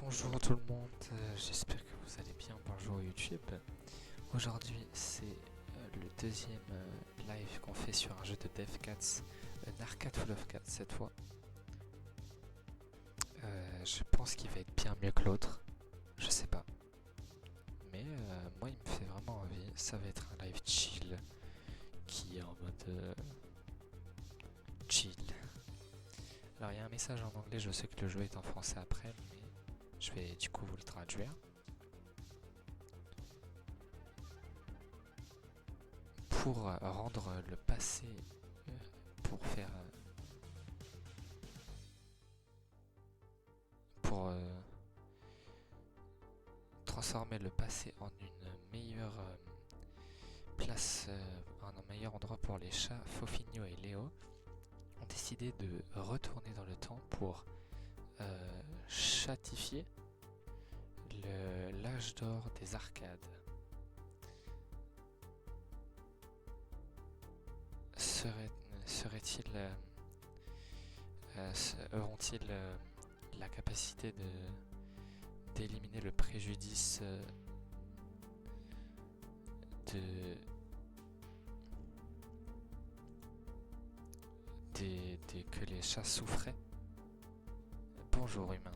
Bonjour tout le monde, j'espère que vous allez bien. Bonjour YouTube. Aujourd'hui c'est le deuxième live qu'on fait sur un jeu de DevCats, un arcade full of cats cette fois. Je pense qu'il va être bien mieux que l'autre, je sais pas. Mais moi il me fait vraiment envie, ça va être un live chill qui est en mode chill. Alors il y a un message en anglais, je sais que le jeu est en français après, mais je vais du coup vous le traduire. Pour rendre le passé, pour faire, pour transformer le passé en une meilleure place, en un meilleur endroit pour les chats, Fofinho et Léo ont décidé de retourner dans le temps pour chatifier l'âge d'or des arcades. Auront-ils la capacité d'éliminer le préjudice que les chats souffraient? Bonjour humain.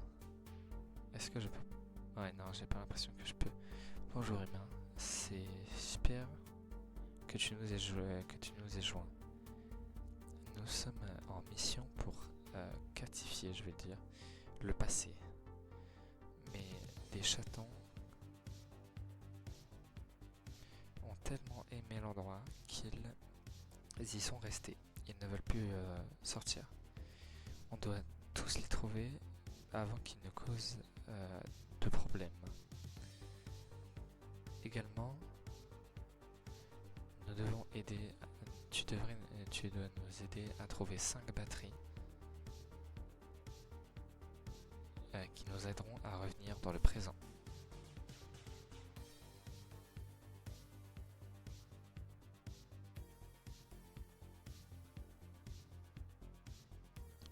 Est-ce que je peux... Ouais, non, j'ai pas l'impression que je peux. Bonjour humain, c'est super que tu nous aies joint. Nous sommes en mission pour catifier, je vais dire, le passé. Mais les chatons ont tellement aimé l'endroit qu'ils y sont restés. Ils ne veulent plus sortir. On doit tous les trouver avant qu'ils ne causent de problèmes. Également, nous devons aider. Tu dois nous aider à trouver 5 batteries qui nous aideront à revenir dans le présent.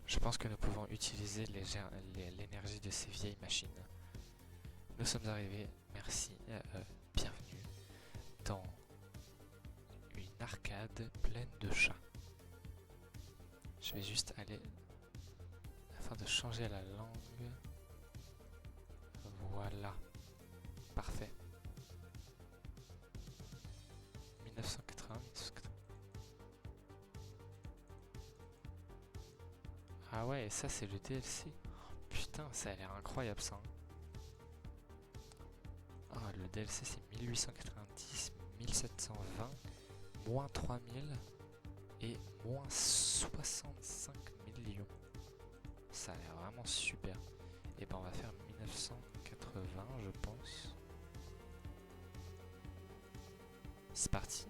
Je pense que nous pouvons utiliser l'énergie de ces vieilles machines. Nous sommes arrivés, merci, bienvenue dans une arcade pleine de chats. Je vais juste aller afin de changer la langue. Voilà, parfait. 1980. Ah ouais, et ça c'est le DLC. Putain, ça a l'air incroyable ça. Ah, le DLC c'est 1890, 1720, moins 3000 et moins 65 millions. Ça a l'air vraiment super. Et ben on va faire 1980 je pense. C'est parti.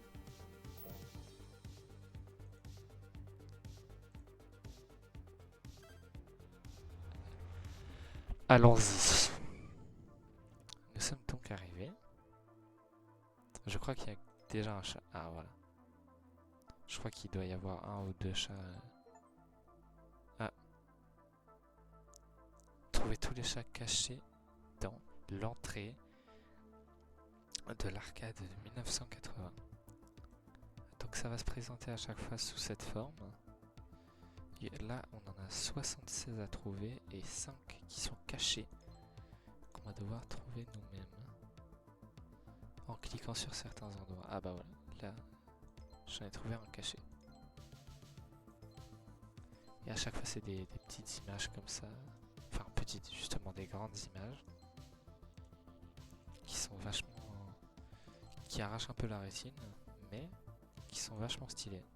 Allons-y. Nous sommes donc arrivés. Je crois qu'il y a déjà un chat. Ah voilà. Je crois qu'il doit y avoir un ou deux chats. Ah. Trouver tous les chats cachés dans l'entrée de l'arcade de 1980. Donc ça va se présenter à chaque fois sous cette forme. Et là, on en a 76 à trouver et 5 qui sont cachés qu'on va devoir trouver nous-mêmes en cliquant sur certains endroits. Ah bah voilà, là, j'en ai trouvé un caché. Et à chaque fois, c'est des petites images comme ça. Enfin, petites, justement, des grandes images qui sont vachement... qui arrachent un peu la rétine, mais qui sont vachement stylées.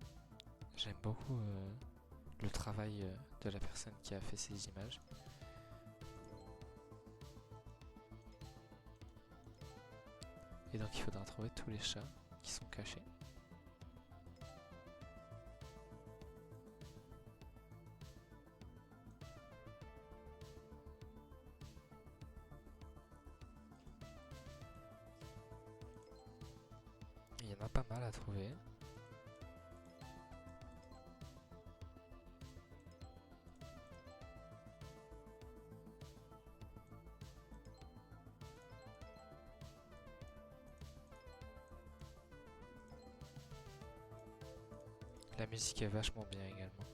J'aime beaucoup le travail de la personne qui a fait ces images. Et donc il faudra trouver tous les chats qui sont cachés. Il y en a pas mal à trouver. La musique est vachement bien également.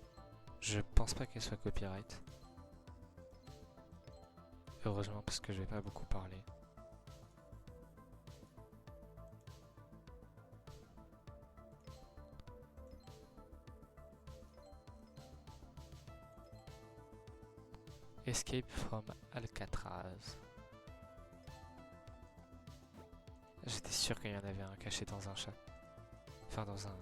Je pense pas qu'elle soit copyright. Heureusement parce que je vais pas beaucoup parler. Escape from Alcatraz. J'étais sûr qu'il y en avait un caché dans un chat. Enfin dans un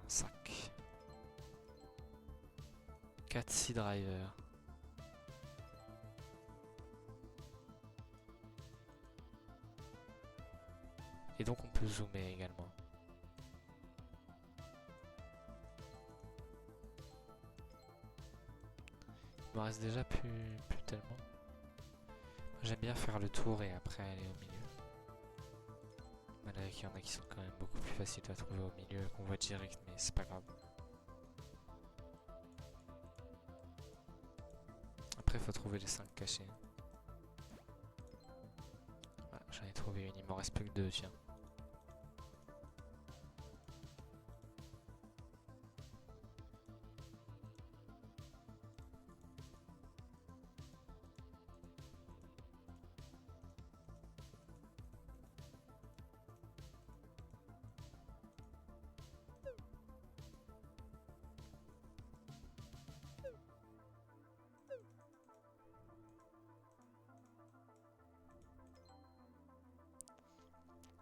sac. 4 Sea Driver. Et donc on peut zoomer également. Il me reste déjà plus tellement. J'aime bien faire le tour et après aller au milieu. Malgré qu'il y en a qui sont quand même beaucoup plus faciles à trouver au milieu qu'on voit direct, mais c'est pas grave. Après il faut trouver les 5 cachés. Voilà, j'en ai trouvé une, il m'en reste plus que 2, tiens.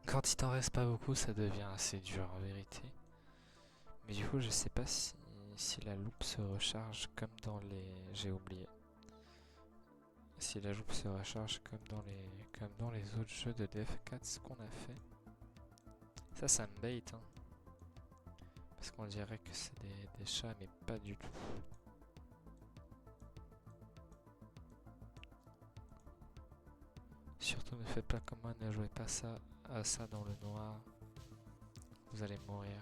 Quand il t'en reste pas beaucoup, ça devient assez dur en vérité. Mais du coup, je sais pas si la loupe se recharge comme dans les... J'ai oublié. Si la loupe se recharge comme dans les autres jeux de Death Cats qu'on a fait. Ça me bait, hein. Parce qu'on dirait que c'est des chats, mais pas du tout. Surtout ne faites pas comme moi, ne jouez pas à ça dans le noir. Vous allez mourir.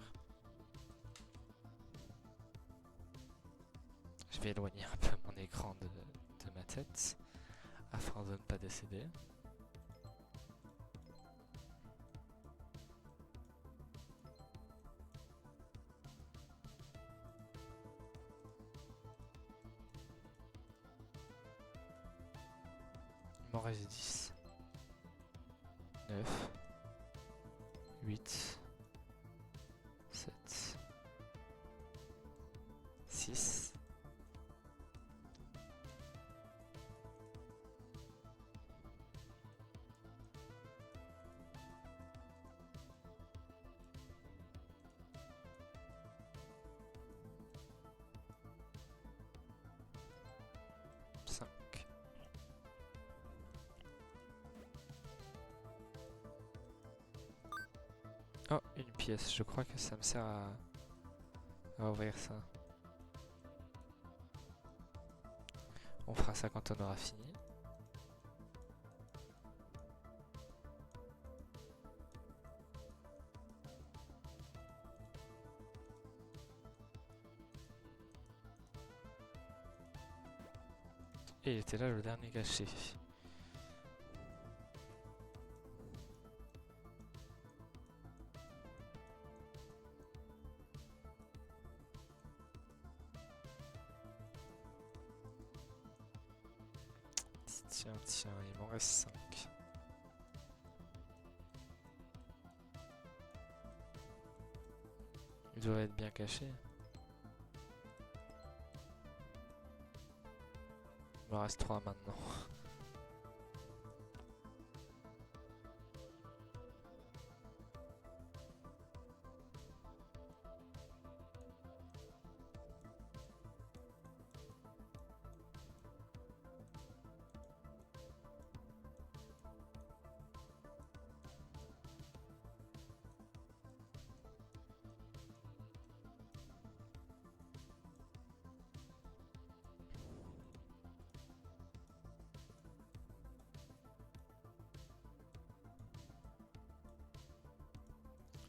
Je vais éloigner un peu mon écran de ma tête afin de ne pas décéder. Il m'en reste 10. 9. 8. 7. 6. 5. Oh, une pièce. Je crois que ça me sert à ouvrir ça. On fera ça quand on aura fini. Et il était là le dernier caché. Tiens, il m'en reste 5. Il doit être bien caché. Il m'en reste 3 maintenant.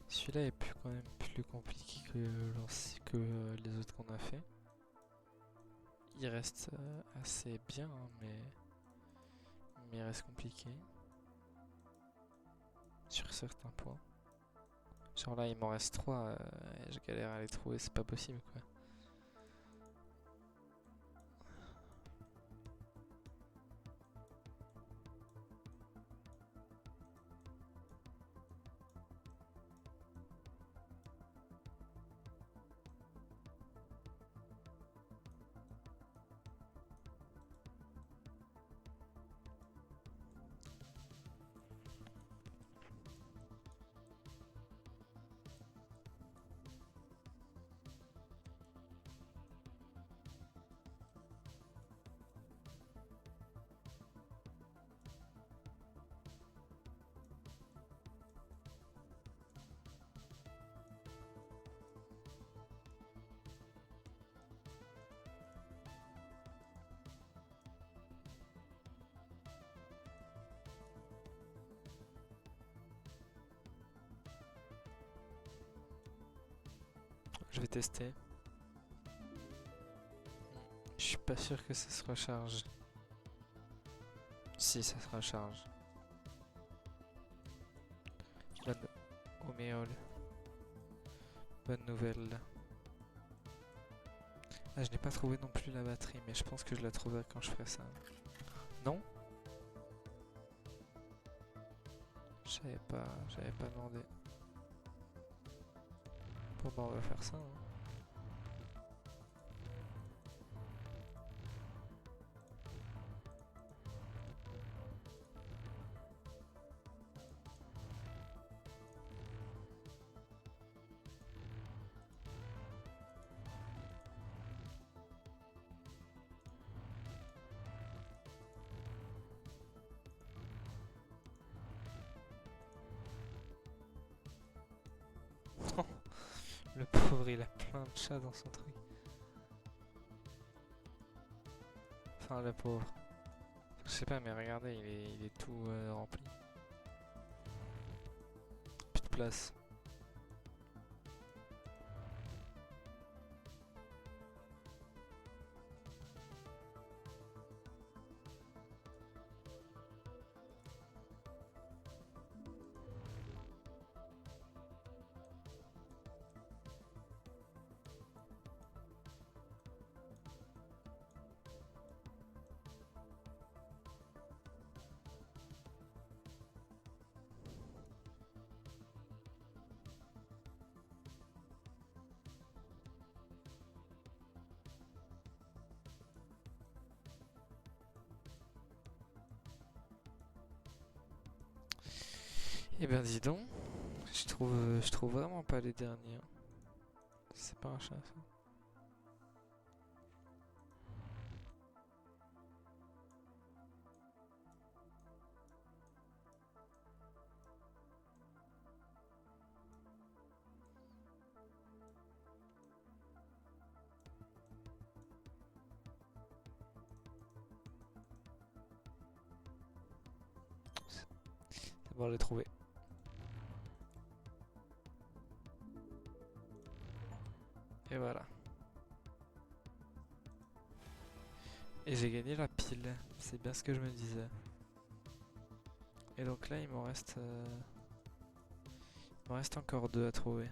Celui-là est quand même plus compliqué que les autres qu'on a fait. Il reste assez bien, hein, mais il reste compliqué sur certains points. Genre là, il m'en reste 3, je galère à les trouver, c'est pas possible quoi. Je vais tester. Je suis pas sûr que ça se recharge. Si, ça se recharge. Bonne... Oh méole. Bonne nouvelle. Ah, je n'ai pas trouvé non plus la batterie, mais je pense que je la trouverai quand je ferai ça. Non? J'avais pas demandé. Bon bah on va faire ça. Hein. Le pauvre, il a plein de chats dans son truc. Enfin, le pauvre. Je sais pas, mais regardez, il est tout rempli. Plus de place. Eh ben dis donc, je trouve vraiment pas les derniers. Hein. C'est pas un chat ça. C'est bon, je l'ai trouvé. Et voilà. Et j'ai gagné la pile, c'est bien ce que je me disais. Et donc là il m'en reste encore 2 à trouver.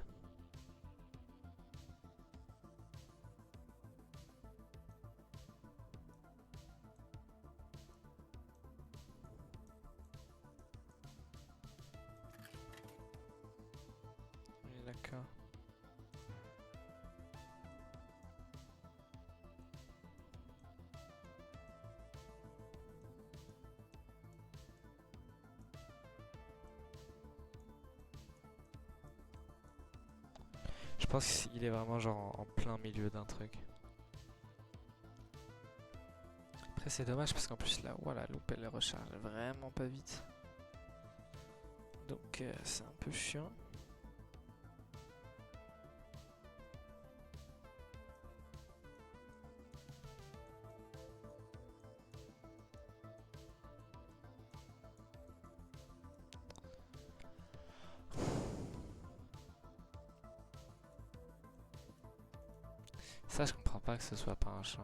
Oui, d'accord. Je pense qu'il est vraiment genre en plein milieu d'un truc. Après c'est dommage parce qu'en plus là, voilà, loupe elle recharge vraiment pas vite. Donc c'est un peu chiant. Ça je comprends pas que ce soit pas un chat.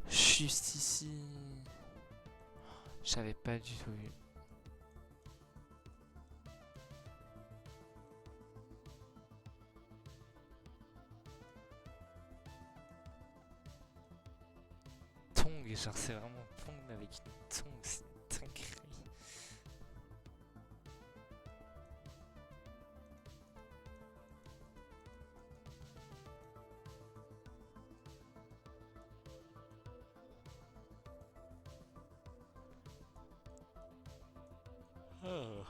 Juste ici. J'avais pas du tout vu. Tong, genre c'est vraiment Tong mais avec une Tong, c'est dinguerie. Oh.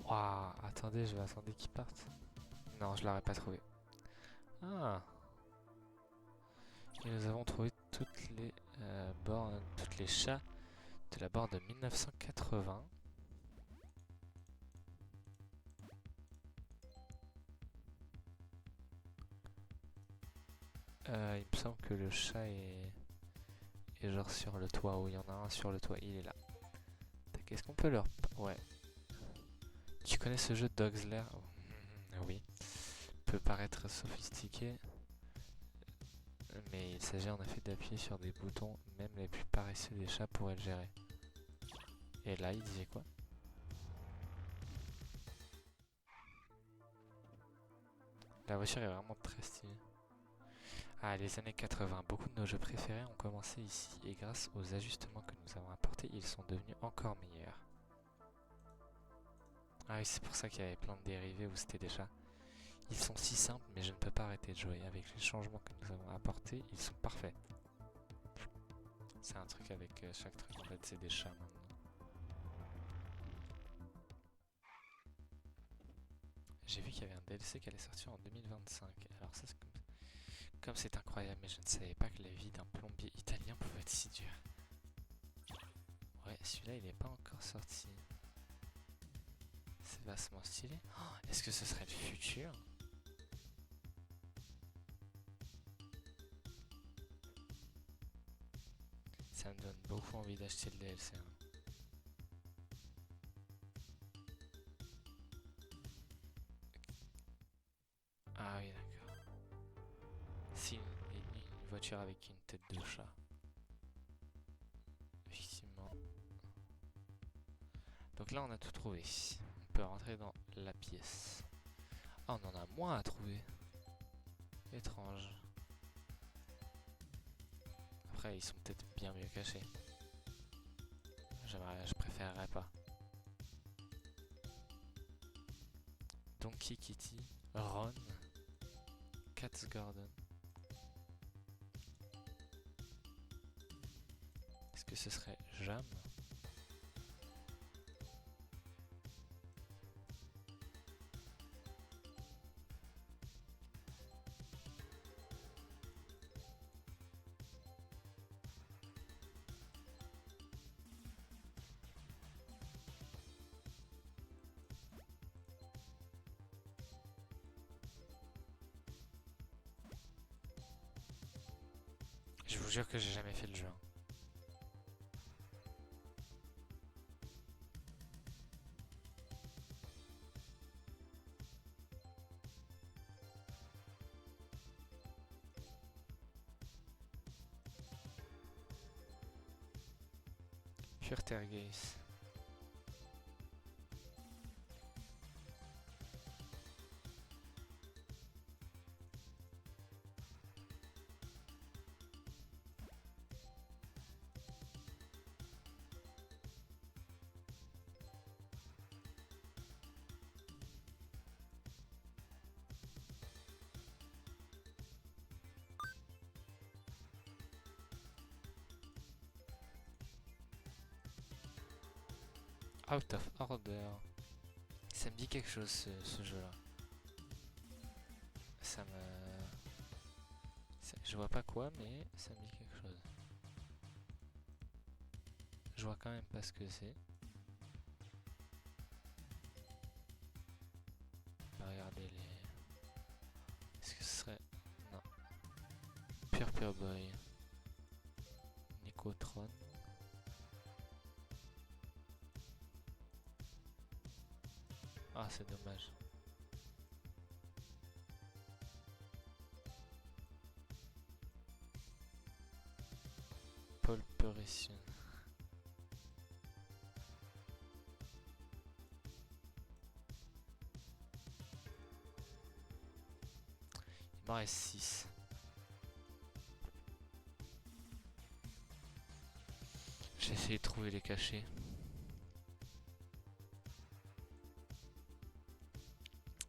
Waouh, attendez, je vais attendre qu'il parte. Non, je l'aurais pas trouvé. Ah, et nous avons trouvé toutes les bornes, toutes les chats de la borne de 1980. Il me semble que le chat est genre sur le toit, où il y en a un sur le toit, il est là. Qu'est-ce qu'on peut leur... Ouais. Tu connais ce jeu Dog's Lair? Oui. Peut paraître sophistiqué, mais il s'agit en effet d'appuyer sur des boutons, même les plus paresseux des chats pourraient le gérer. Et là, il disait quoi? La voiture est vraiment très stylée. Ah, les années 80, beaucoup de nos jeux préférés ont commencé ici, et grâce aux ajustements que nous avons apportés, ils sont devenus encore meilleurs. Ah oui, c'est pour ça qu'il y avait plein de dérivés où c'était des chats. Ils sont si simples, mais je ne peux pas arrêter de jouer. Avec les changements que nous avons apportés, ils sont parfaits. C'est un truc avec chaque truc, en fait, c'est des chats maintenant. J'ai vu qu'il y avait un DLC qui allait sortir en 2025. Alors ça, c'est comme c'est incroyable, mais je ne savais pas que la vie d'un plombier italien pouvait être si dure. Ouais, celui-là, il n'est pas encore sorti. C'est vastement stylé. Oh, est-ce que ce serait le futur? Ça me donne beaucoup envie d'acheter le DLC. Hein. Ah oui, d'accord. Si, une voiture avec une tête de chat. Effectivement. Donc là, on a tout trouvé. On peut rentrer dans la pièce. Ah, on en a moins à trouver. Étrange. Après, ils sont peut-être bien mieux cachés. Je préférerais pas. Donkey Kitty, Ron, Cat's Garden. Est-ce que ce serait Jam? Je vous jure que j'ai jamais fait le jeu. Hein. Pure Tergaze. Out of Order. Ça me dit quelque chose ce jeu-là. Ça me... Je vois pas quoi, mais ça me dit quelque chose. Je vois quand même pas ce que c'est. regarder les... Est-ce que ce serait... Non. Pure Boy. Nicotron. Ah, c'est dommage. Pulperation. Il m'en reste 6. J'ai essayé de trouver les cachets.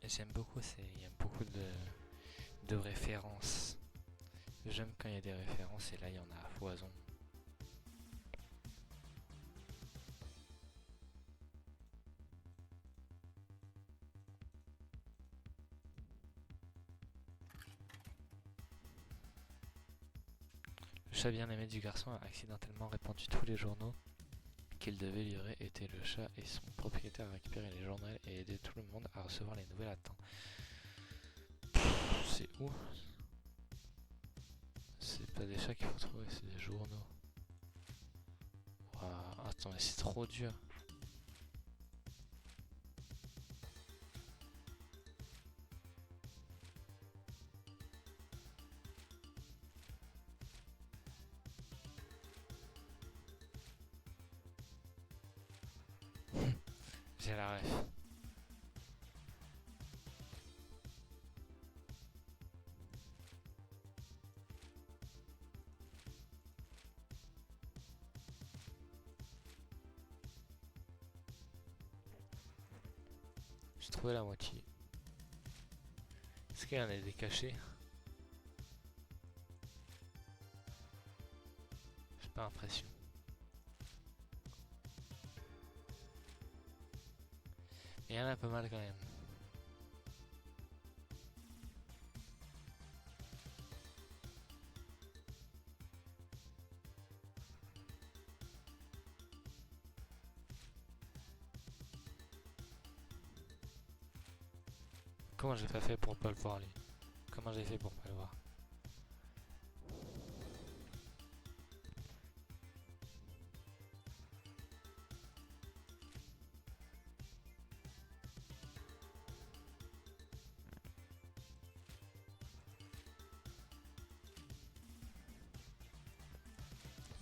J'aime beaucoup, il y a beaucoup de références. J'aime quand il y a des références et là il y en a à foison. Le chat bien-aimé du garçon a accidentellement répandu tous les journaux qu'il devait livrer. Était le chat et son propriétaire a récupéré les journaux et aidé tout le monde à recevoir les nouvelles à temps. C'est où? C'est pas des chats qu'il faut trouver, c'est des journaux. Waouh, attends, mais c'est trop dur. J'ai la ref. J'ai trouvé la moitié. Est-ce qu'il y en a des cachés? J'ai pas l'impression. Il y en a pas mal quand même. Comment j'ai pas fait pour pas le voir lui? Comment j'ai fait pour pas le voir?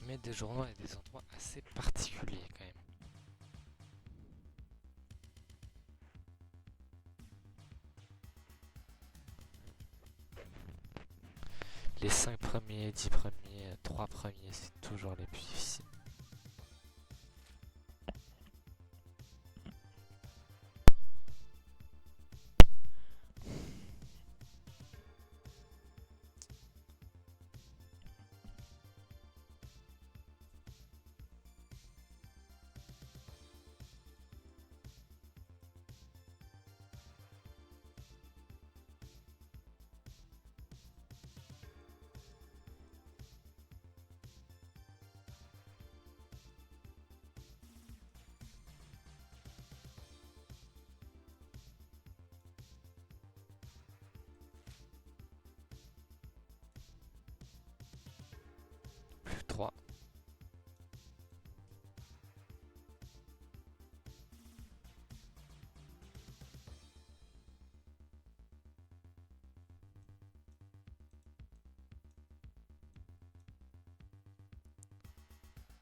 Ils mettent des journaux à des endroits assez particuliers quand même. Les 5 premiers, 10 premiers, 3 premiers, c'est toujours les plus difficiles. Plus 3.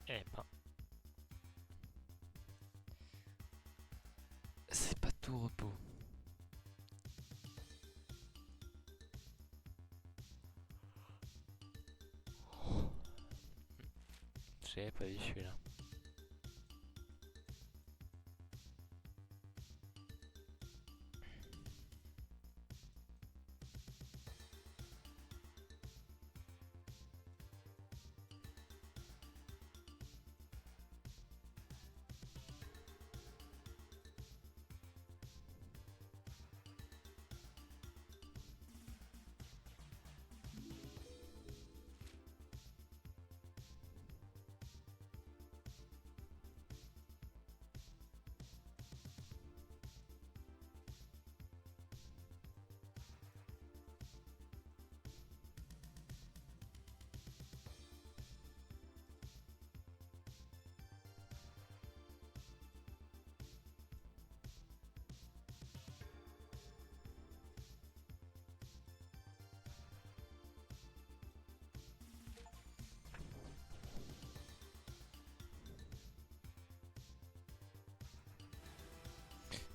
Eh ben. C'est pas tout repos. J'avais pas vu celui-là.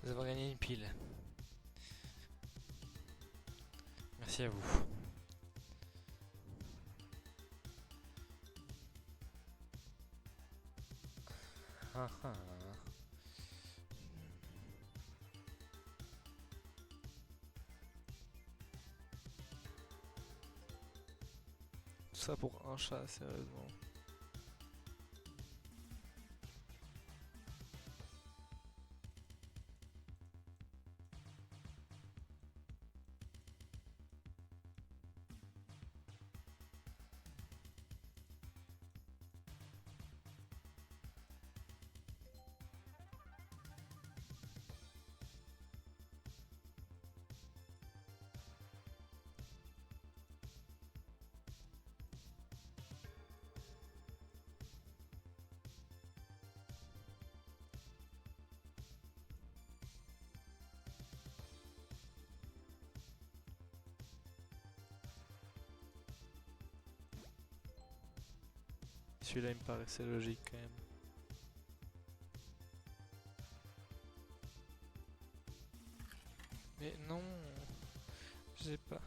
Nous avons gagné une pile. Merci à vous. Ah, ah. Tout ça pour un chat, sérieusement. Celui-là, il me paraissait logique quand même. Mais non, j'ai pas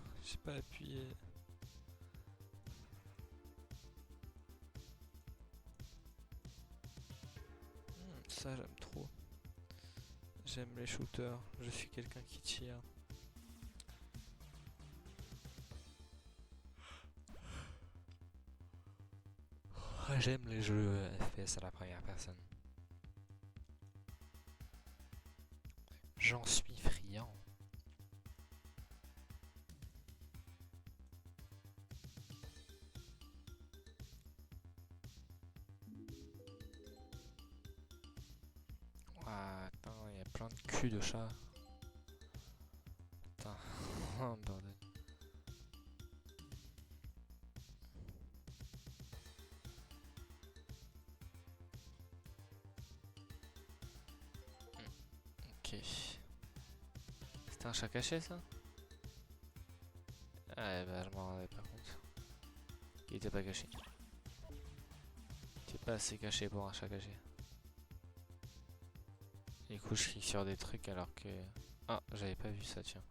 appuyé. Ça j'aime trop. J'aime les shooters. Je suis quelqu'un qui tire. J'aime les jeux FPS à la première personne. J'en suis friand. Ah, attends, il y a plein de culs de chats. Putain, oh bordel. Ok. C'était un chat caché ça? Ah bah je m'en rendais pas compte. Il était pas caché. Il était pas assez caché pour un chat caché. Du coup je clique sur des trucs alors que... Ah, j'avais pas vu ça, tiens.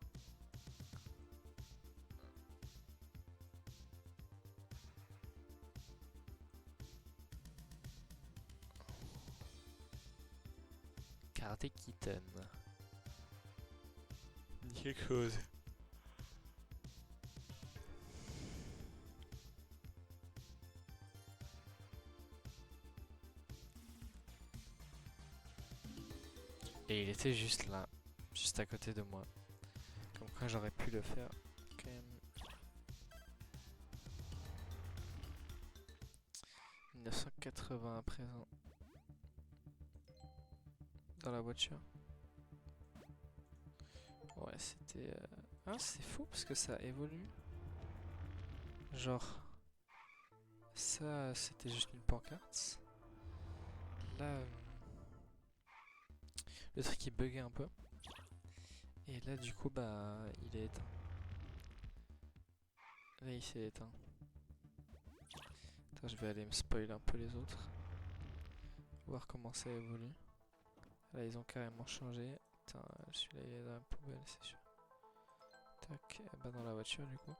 Karate Kitten. Dis quelque chose. Et il était juste là, juste à côté de moi. Comme quoi j'aurais pu le faire quand même. 1980 à présent. Dans la voiture. Ouais, c'était... Ah, c'est fou parce que ça évolue. Genre... Ça, c'était juste une pancarte. Là... Le truc il buguait un peu. Et là du coup bah il est éteint. Là il s'est éteint. Attends, je vais aller me spoiler un peu les autres. Voir comment ça évolue. Là ils ont carrément changé. Putain, celui-là il est dans la poubelle c'est sûr. Tac, bah dans la voiture du coup.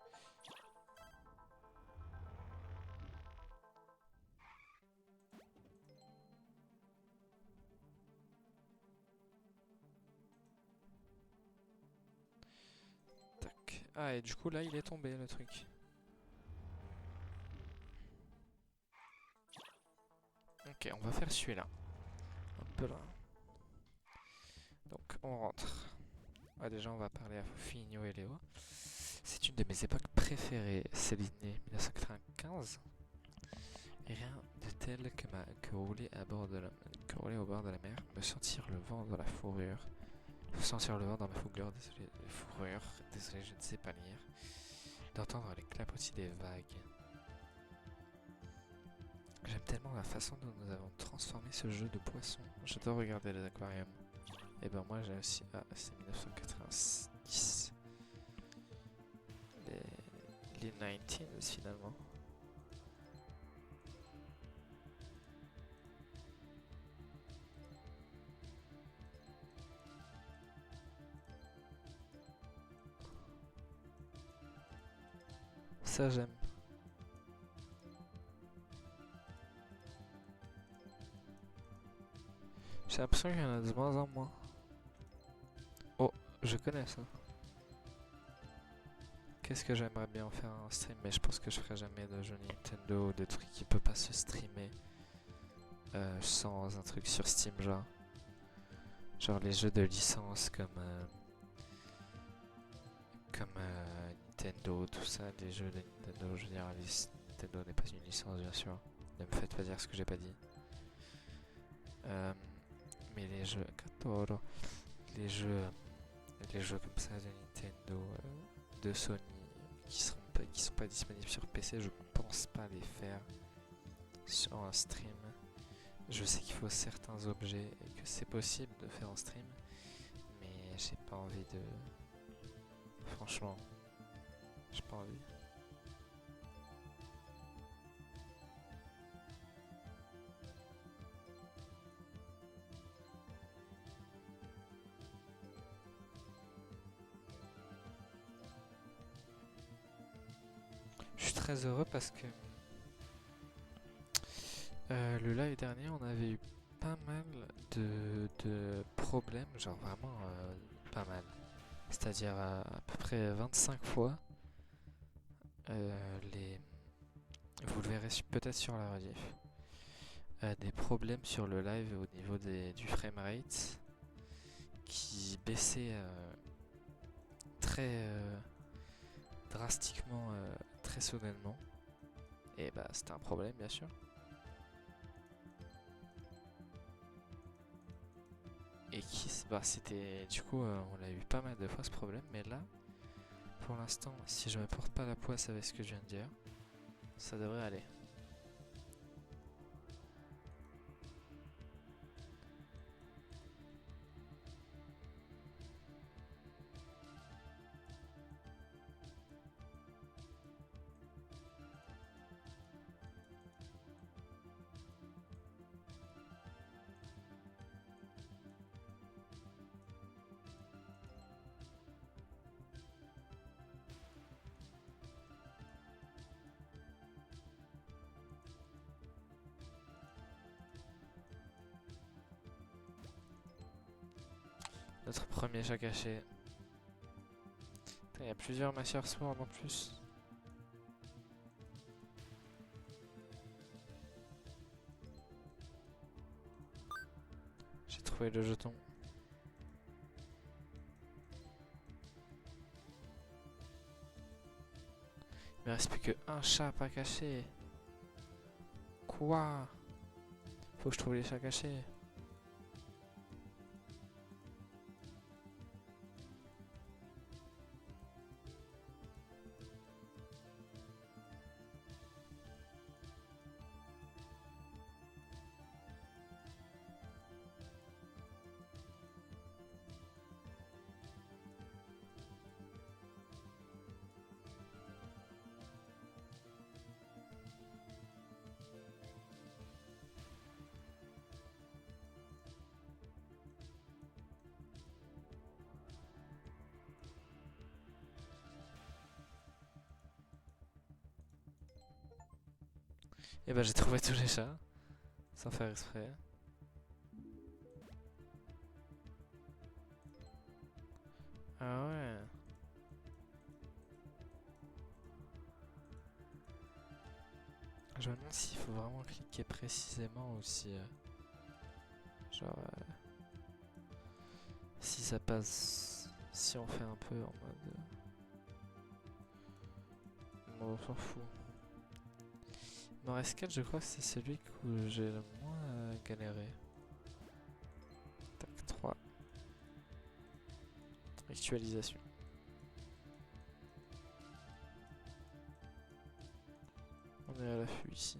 Tac. Ah et du coup là il est tombé le truc. Ok, on va faire celui-là. Un peu là. Donc on rentre. Ah, déjà on va parler à Fofigno et Léo. C'est une de mes époques préférées, c'est l'année 1995. Et rien de tel que rouler au bord de la mer, me sentir le vent dans la fourrure. Sentir le vent dans ma fourrure, désolé je ne sais pas lire. D'entendre les clapotis des vagues. J'aime tellement la façon dont nous avons transformé ce jeu de poissons. J'adore regarder les aquariums. Et ben moi j'ai aussi... Ah, c'est 1990. Les 19s finalement. Ça j'aime. J'ai l'impression qu'il y en a de moins en moins. Oh, je connais ça. Qu'est-ce que j'aimerais bien faire en stream, mais je pense que je ferai jamais de jeux Nintendo ou de trucs qui peuvent pas se streamer sans un truc sur Steam, genre les jeux de licence comme Nintendo, tout ça, les jeux de Nintendo, je veux dire, Nintendo n'est pas une licence bien sûr, ne me faites pas dire ce que j'ai pas dit. Mais les jeux Katoro, les jeux comme ça de Nintendo, de Sony, qui sont pas disponibles sur PC, je pense pas les faire sur un stream. Je sais qu'il faut certains objets et que c'est possible de faire en stream, mais j'ai pas envie de... Franchement, j'ai pas envie. Je suis très heureux parce que le live dernier, on avait eu pas mal de problèmes, genre vraiment pas mal. C'est-à-dire à peu près 25 fois, vous le verrez peut-être sur la rediff, des problèmes sur le live au niveau du framerate qui baissait très drastiquement, très soudainement. Et bah c'était un problème bien sûr. Et c'était du coup on a eu pas mal de fois ce problème, mais là pour l'instant si je me porte pas la poisse avec ce que je viens de dire, ça devrait aller. Notre premier chat caché. Il y a plusieurs Master Sword en plus. J'ai trouvé le jeton. Il me reste plus que un chat pas caché. Quoi? Faut que je trouve les chats cachés. Et bah j'ai trouvé tous les chats. Sans faire exprès. Ah ouais. Je me demande s'il faut vraiment cliquer précisément ou si... si ça passe... Si on fait un peu en mode... on s'en fout. Il m'en reste 4, je crois que c'est celui où j'ai le moins galéré. Tac, 3. Actualisation. On est à l'affût ici.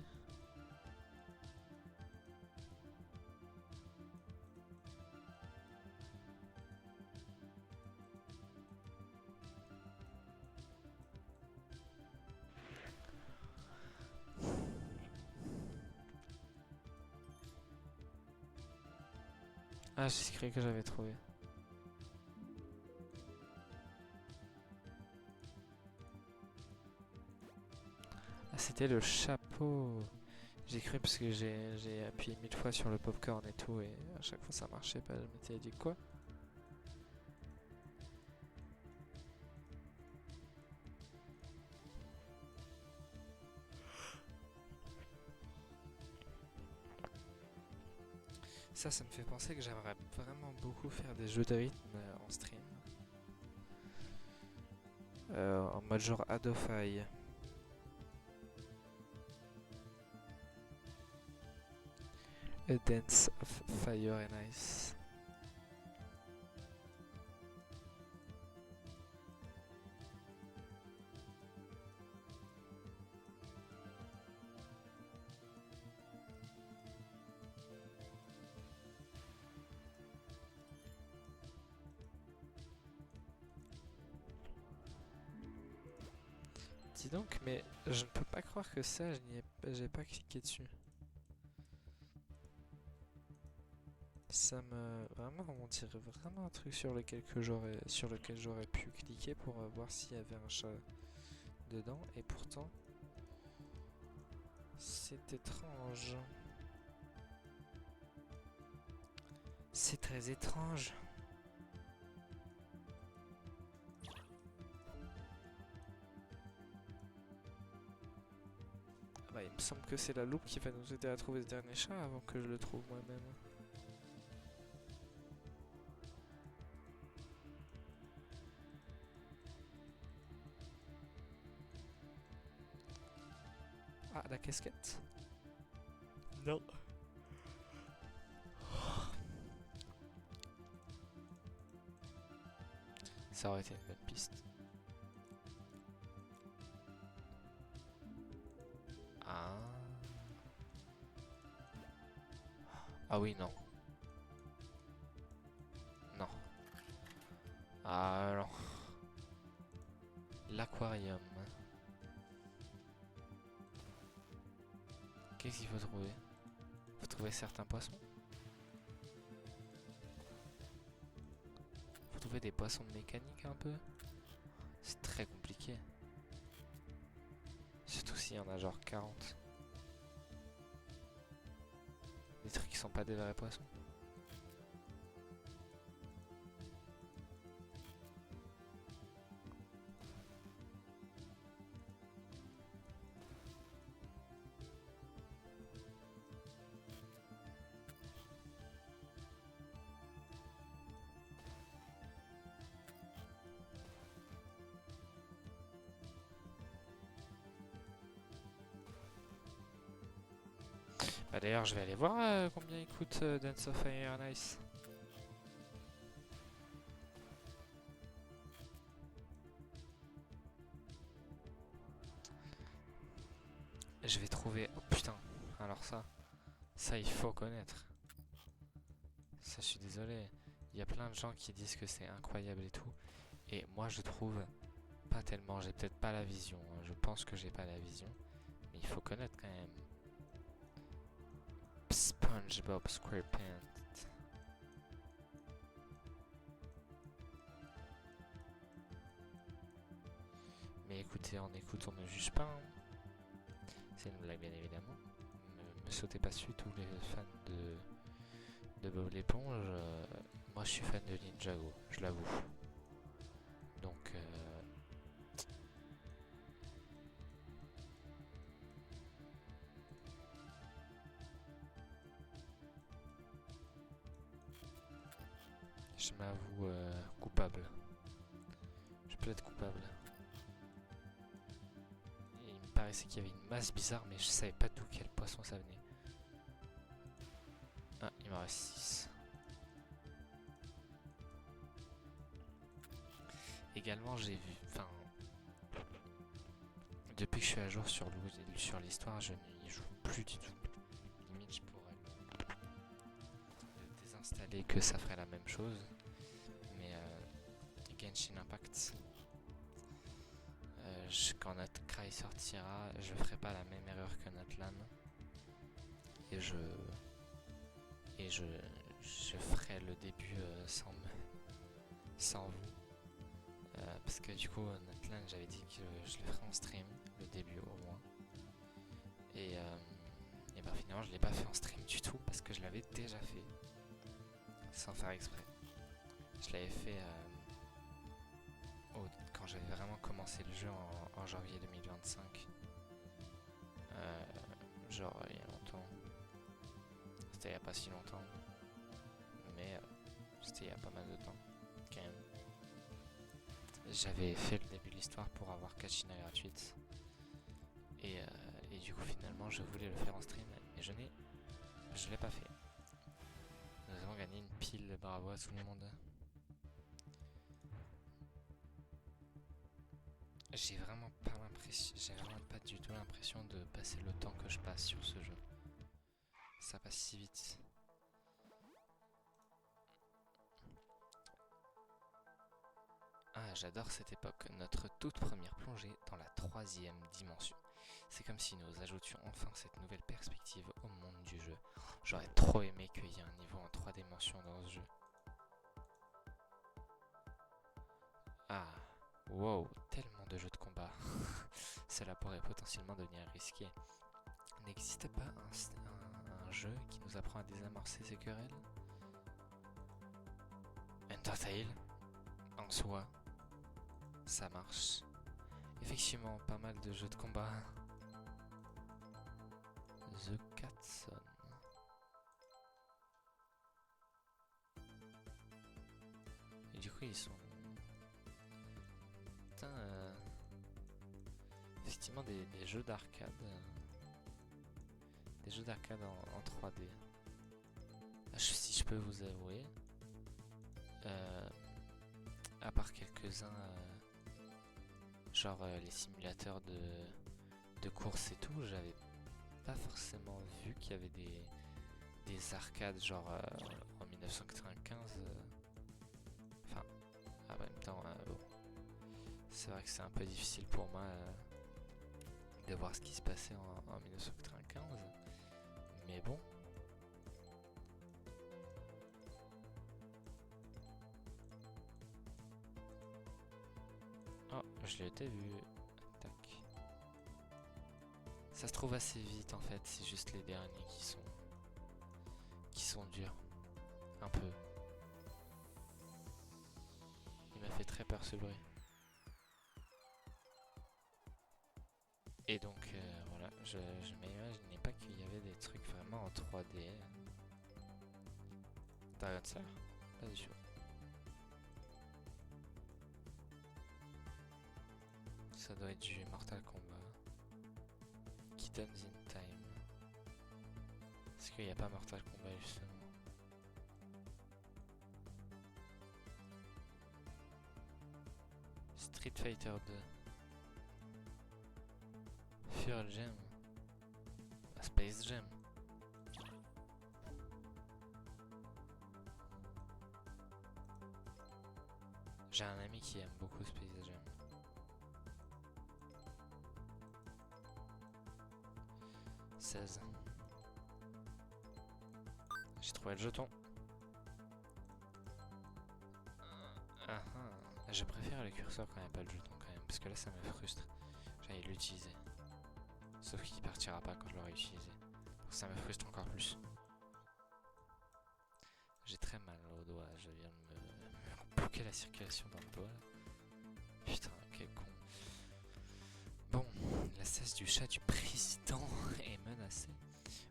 Ah, j'ai cru que j'avais trouvé. c'était le chapeau. J'ai cru parce que j'ai appuyé 1000 fois sur le popcorn et tout, et à chaque fois ça marchait pas. Je m'étais dit quoi? Ça me fait penser que j'aimerais vraiment beaucoup faire des jeux de rythme en stream. En mode genre Adofy. A Dance of Fire and Ice. Dis donc, mais je ne peux pas croire que ça, j'ai pas cliqué dessus. Ça me... Vraiment, on dirait vraiment un truc sur lequel j'aurais pu cliquer pour voir s'il y avait un chat dedans. Et pourtant, c'est étrange. C'est très étrange. Ah bah, il me semble que c'est la loupe qui va nous aider à trouver ce dernier chat avant que je le trouve moi-même. Ah, la casquette? Non. Ça aurait été une bonne piste. Ah. Ah oui, non. Non. Ah non. L'aquarium. Qu'est-ce qu'il faut trouver? Faut trouver certains poissons. Faut trouver des poissons mécaniques un peu. C'est très compliqué. Surtout s'il y en a genre 40. Des trucs qui sont pas des vrais poissons. Bah d'ailleurs, je vais aller voir combien il coûte Dance of Fire and Ice. Je vais trouver... Oh putain, alors ça il faut connaître. Ça, je suis désolé. Il y a plein de gens qui disent que c'est incroyable et tout. Et moi, je trouve pas tellement. J'ai peut-être pas la vision. Je pense que j'ai pas la vision. Mais il faut connaître quand même. SpongeBob SquarePants. Mais écoutez, en écoute, on ne juge pas. Hein. C'est une blague, bien évidemment. Me sautez pas dessus, tous les fans de Bob l'éponge. Moi, je suis fan de Ninjago, je l'avoue. Donc, je m'avoue coupable. Je peux être coupable. Et il me paraissait qu'il y avait une masse bizarre, mais je savais pas d'où quel poisson ça venait. Ah, il m'en reste 6. Également, j'ai vu... Enfin... Depuis que je suis à jour sur l'histoire, je n'y joue plus du tout. Limite, je pourrais le désinstaller, que ça ferait la même chose. Mais Genshin Impact, quand Natcry sortira, je ferai pas la même erreur que Natlan. Et je ferai le début sans vous. Parce que du coup, Natlan, j'avais dit que je le ferai en stream, le début au moins. Et ben finalement je l'ai pas fait en stream du tout parce que je l'avais déjà fait sans faire exprès. Je l'avais fait quand j'avais vraiment commencé le jeu en janvier 2025. Genre il y a longtemps. C'était il y a pas si longtemps. Mais c'était il y a pas mal de temps quand même. J'avais fait le début de l'histoire pour avoir Kachina gratuite. Et du coup finalement je voulais le faire en stream mais je l'ai pas fait. Nous avons gagné une pile, bravo à tout le monde. J'ai vraiment pas du tout l'impression de passer le temps que je passe sur ce jeu. Ça passe si vite. Ah, j'adore cette époque, notre toute première plongée dans la 3e dimension. C'est comme si nous ajoutions enfin cette nouvelle perspective au monde du jeu. J'aurais trop aimé qu'il y ait un niveau en 3 dimensions dans ce jeu. Ah, wow, tellement de jeux de combat. Cela pourrait potentiellement devenir risqué. N'existe pas un jeu qui nous apprend à désamorcer ces querelles? Undertale, en soi, ça marche. Effectivement, pas mal de jeux de combat. The Catson. Et du coup, ils sont... Putain, effectivement, des jeux d'arcade. Des jeux d'arcade en 3D. Si je peux vous avouer, à part quelques-uns, genre les simulateurs de course et tout, j'avais pas forcément vu qu'il y avait des arcades genre en 1995. Enfin, en même temps, bon, c'est vrai que c'est un peu difficile pour moi de voir ce qui se passait en 1995. Mais bon. Oh, je l'ai déjà vu. Tac. Ça se trouve assez vite en fait, c'est juste les derniers qui sont durs. Un peu. Il m'a fait très peur ce bruit. Et donc voilà, je m'imaginais pas qu'il y avait des trucs vraiment en 3D. T'as regardé ça? Pas du tout. Ça doit être du Mortal Kombat. Kittens in Time. Est-ce qu'il n'y a pas Mortal Kombat justement? Street Fighter 2. Fear Jam. Space Jam. J'ai un ami qui aime beaucoup Space Jam. J'ai trouvé le jeton. Ah ah. Je préfère le curseur quand il n'y a pas le jeton quand même, parce que là ça me frustre. J'allais l'utiliser. Sauf qu'il partira pas quand je l'aurai utilisé. Donc ça me frustre encore plus. J'ai très mal au doigt, je viens de me bloquer la circulation dans le doigt. Putain, quel con. Bon, la cesse du chat du président est menacée.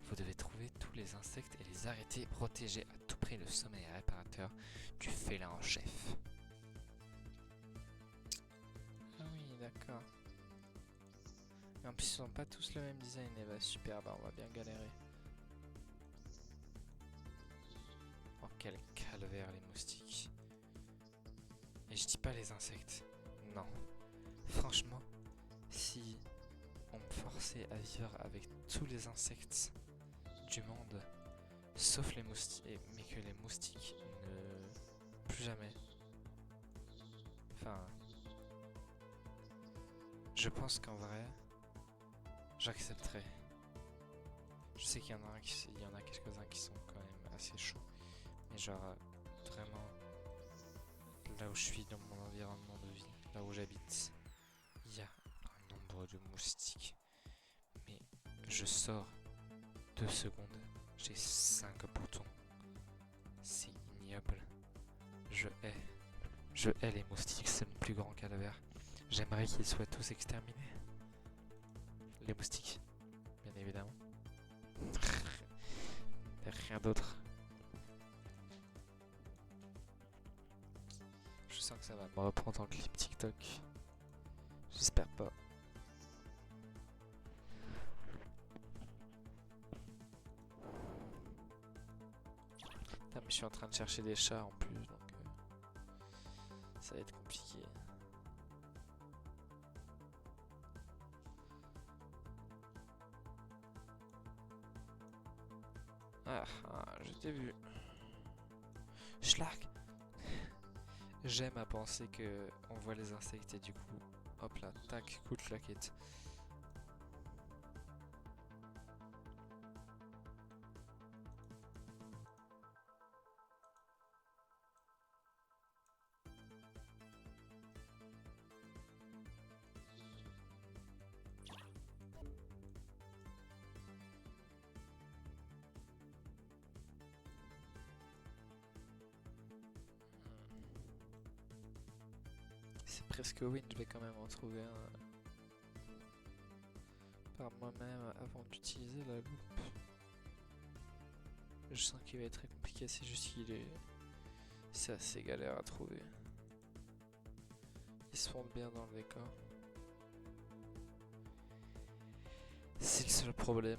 Vous devez trouver tous les insectes et les arrêter, protéger à tout prix le sommeil réparateur du félin en chef. Ah oui, d'accord. Et en plus, ils sont pas tous le même design. Et bah super, bah on va bien galérer. Oh quel calvaire les moustiques. Et je dis pas les insectes. Non. Franchement, si on me forçait à vivre avec tous les insectes du monde, sauf les moustiques, mais que les moustiques ne... plus jamais. Enfin... Je pense qu'en vrai, j'accepterais. Je sais qu'il y en a quelques-uns qui sont quand même assez chauds. Mais genre, vraiment, là où je suis dans mon environnement de vie, là où j'habite, il y a un nombre de moustiques. Mais Je sors 2 secondes. J'ai 5 boutons. C'est ignoble. Je hais les moustiques, c'est mon plus grand calvaire. J'aimerais qu'ils soient tous exterminés. Les moustiques, bien évidemment. Rien d'autre. Je sens que ça va me reprendre en clip TikTok. J'espère pas. Ah, mais je suis en train de chercher des chats en plus, donc ça va être compliqué. Ah, je t'ai vu. Schlark. J'aime à penser que on voit les insectes et du coup, hop là, tac, coup de claquette. C'est presque win, je vais quand même en trouver un par moi-même avant d'utiliser la loupe. Je sens qu'il va être très compliqué, c'est juste qu'il est... C'est assez galère à trouver. Ils se fondent bien dans le décor. C'est le seul problème.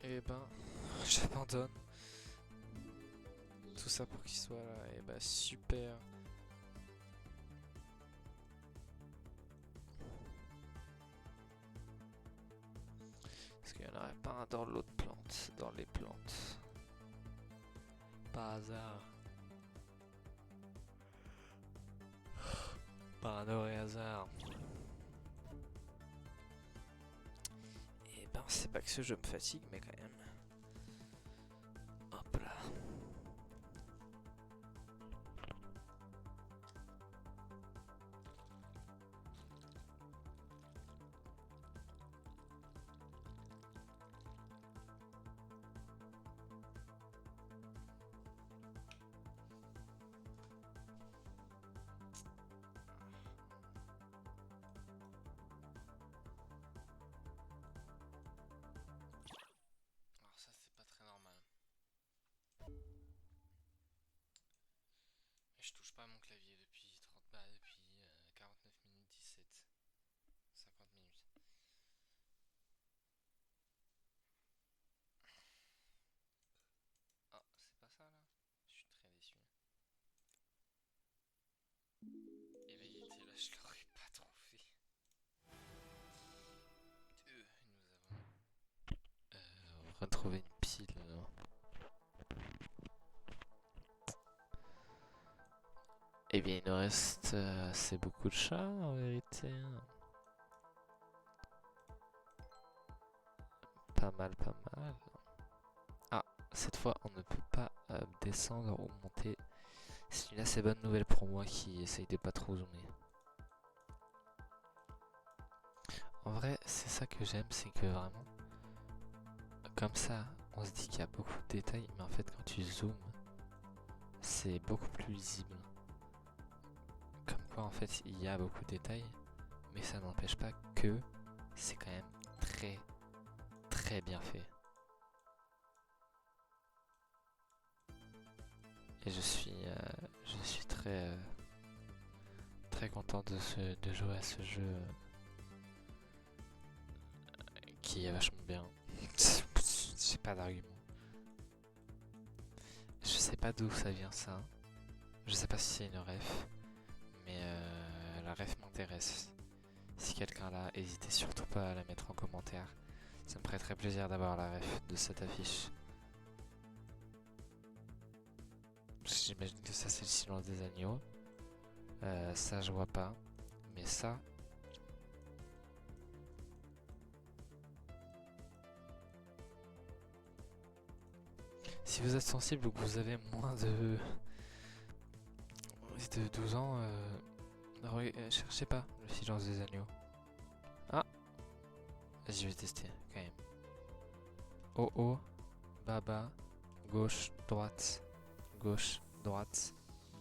Et ben, j'abandonne. Tout ça pour qu'il soit là. Et bah super. Parce qu'il n'y en aurait pas un dans l'autre plante. Dans les plantes. Par hasard. Par un heureux hasard. Et ben c'est pas que ce jeu me fatigue mais quand même. Hop là. Alors ça c'est pas très normal. Et je touche pas à mon clavier depuis 49 minutes 17. 50 minutes. Ah, c'est pas ça là? Je suis très déçu. Et là il était là, je l'aurais pas trouvé. Nous avons retrouvé une pile là. Eh bien, il nous reste assez beaucoup de chats en vérité. Pas mal, pas mal. Ah, cette fois, on ne peut pas descendre ou monter. C'est une assez bonne nouvelle pour moi qui essaye de pas trop zoomer. En vrai, c'est ça que j'aime, c'est que vraiment, comme ça, on se dit qu'il y a beaucoup de détails, mais en fait, quand tu zoomes, c'est beaucoup plus lisible. Comme quoi, en fait, il y a beaucoup de détails, mais ça n'empêche pas que c'est quand même très, très bien fait. Et je suis très, très content de jouer à ce jeu qui est vachement bien. J'ai pas d'argument. Je sais pas d'où ça vient ça. Je sais pas si c'est une ref, mais la ref m'intéresse. Si quelqu'un l'a, n'hésitez surtout pas à la mettre en commentaire. Ça me ferait très plaisir d'avoir la ref de cette affiche. J'imagine que ça c'est le silence des agneaux. Ça je vois pas. Mais ça... Si vous êtes sensible ou que vous avez moins de 12 ans, cherchez pas le silence des agneaux. Ah, je vais tester quand même. Oh oh, baba, gauche, droite,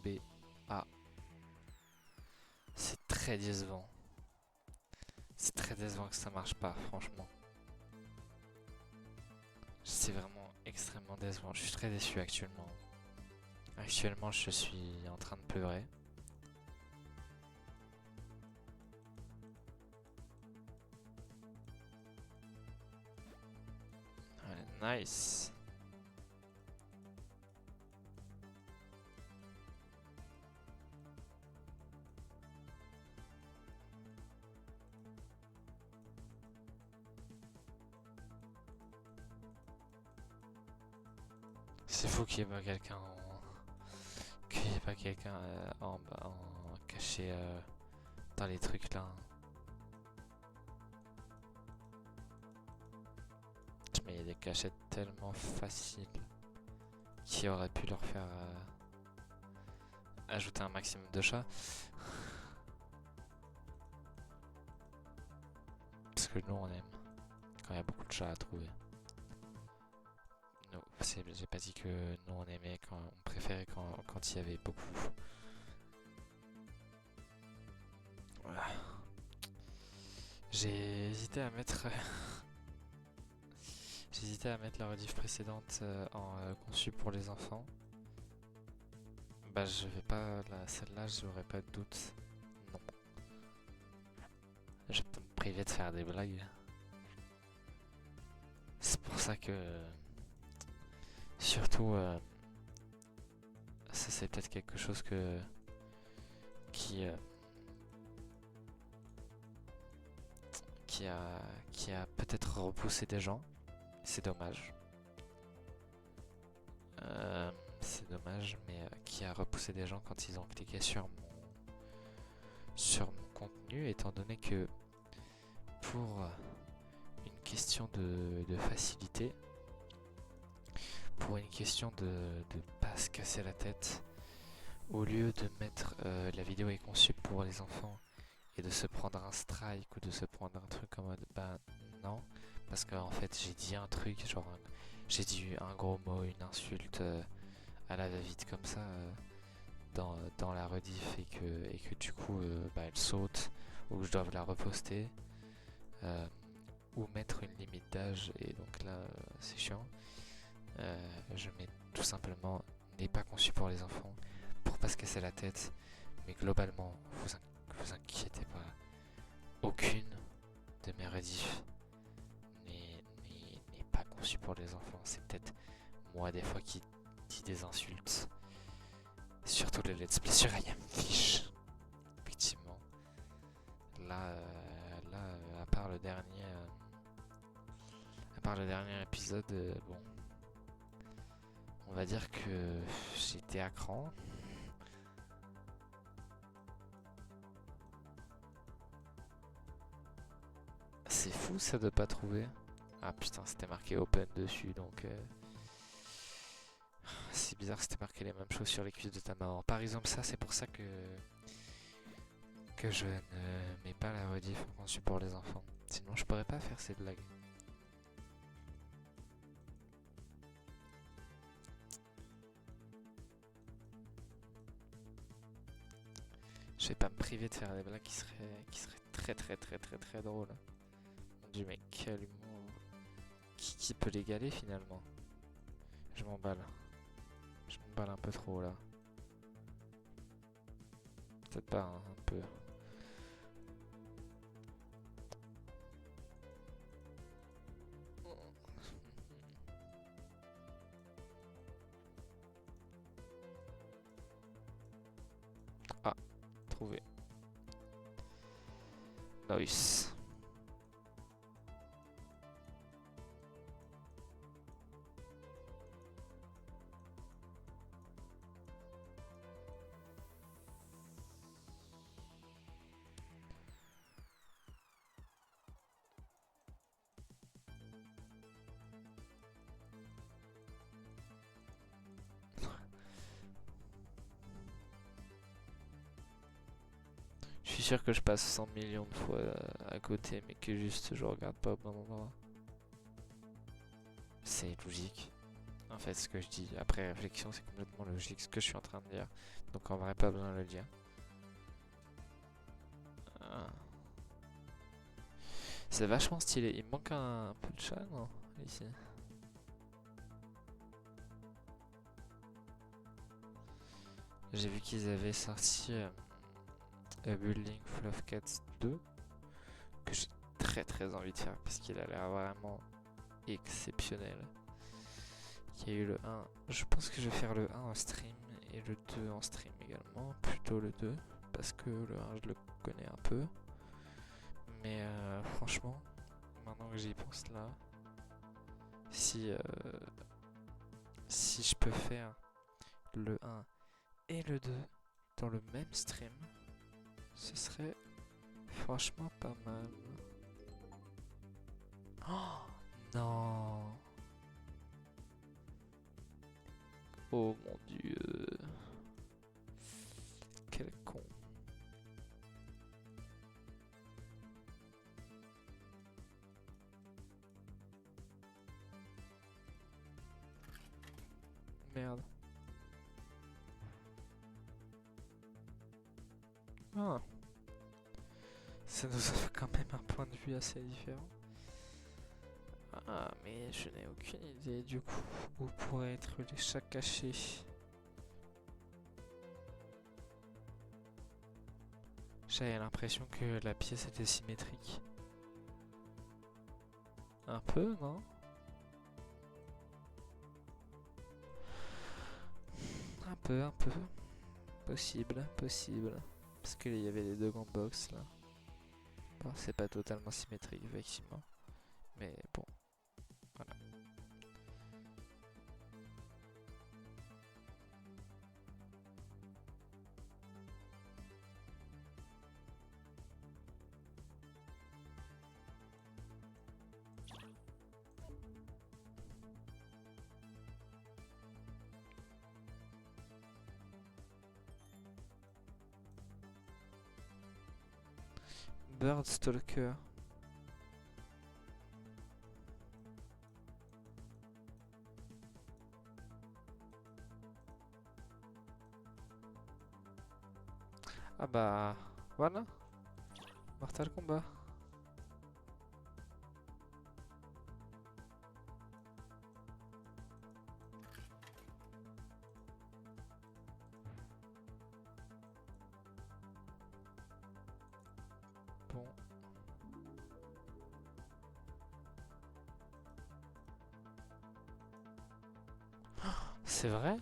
B, A. C'est très décevant. C'est très décevant que ça marche pas, franchement. C'est vraiment extrêmement décevant. Je suis très déçu actuellement. Actuellement, je suis en train de pleurer. Ouais, nice. C'est fou qu'il n'y ait pas quelqu'un en caché dans les trucs là. Mais il y a des cachettes tellement faciles qui auraient pu leur faire ajouter un maximum de chats. Parce que nous on aime quand il y a beaucoup de chats à trouver. J'ai pas dit que nous on aimait quand on préférait quand il y avait beaucoup. Voilà. J'ai hésité à mettre la rediff précédente en conçu pour les enfants. Bah je vais pas celle-là, j'aurais pas de doute. Non. Je peux me priver de faire des blagues. C'est pour ça que surtout ça c'est peut-être quelque chose qui a peut-être repoussé des gens. C'est dommage. C'est dommage, mais qui a repoussé des gens quand ils ont cliqué sur mon contenu, étant donné que pour une question de facilité, pour une question de pas se casser la tête, au lieu de mettre la vidéo est conçue pour les enfants et de se prendre un strike ou de se prendre un truc en mode bah non, parce qu'en fait j'ai dit un truc, genre j'ai dit un gros mot, une insulte à la va-vite comme ça dans la rediff et que du coup bah, elle saute ou que je dois la reposter ou mettre une limite d'âge et donc là c'est chiant. Je mets tout simplement n'est pas conçu pour les enfants pour pas se casser la tête, mais globalement vous inquiétez pas, aucune de mes rediffs n'est pas conçue pour les enfants. C'est peut-être moi des fois qui dis des insultes, surtout les let's play sur I Am Fish. Effectivement, là, à part le dernier épisode, bon, on va dire que j'étais à cran. C'est fou ça de pas trouver. Ah putain, c'était marqué open dessus, donc c'est bizarre, c'était marqué les mêmes choses sur les cuisses de ta maman. Par exemple, ça, c'est pour ça que je ne mets pas la rediff conçue pour les enfants. Sinon, je pourrais pas faire ces blagues. Je vais pas me priver de faire des blagues qui seraient très drôles. Mon dieu, mais quel humour. Qui peut l'égaler finalement? Je m'emballe. Je m'emballe un peu trop là. Peut-être pas, hein, un peu. Ah, trouvé. Nice. suis sûr que je passe 100 millions de fois à côté, mais que juste je regarde pas au bon endroit. C'est logique. En fait, ce que je dis après réflexion, c'est complètement logique ce que je suis en train de dire. Donc en vrai, pas besoin de le dire. C'est vachement stylé. Il me manque un peu de chat, non? Ici. J'ai vu qu'ils avaient sorti A Building Full of Cats 2, que j'ai très envie de faire parce qu'il a l'air vraiment exceptionnel. Il y a eu le 1. Je pense que je vais faire le 1 en stream et le 2 en stream également. Plutôt le 2 parce que le 1 je le connais un peu. Mais franchement, maintenant que j'y pense là, si je peux faire le 1 et le 2 dans le même stream, ce serait franchement pas mal. Oh non! Oh mon dieu! Quel con! Merde. Ah. Ça nous offre quand même un point de vue assez différent. Ah, mais je n'ai aucune idée du coup où pourraient être les chats cachés. J'avais l'impression que la pièce était symétrique. Un peu, non? Un peu. Possible. Parce qu'il y avait les deux grandes box là. Bon, c'est pas totalement symétrique, effectivement. Mais bon, voilà. Bird Stalker. Ah bah, voilà. Mortal Kombat. Bon. C'est vrai?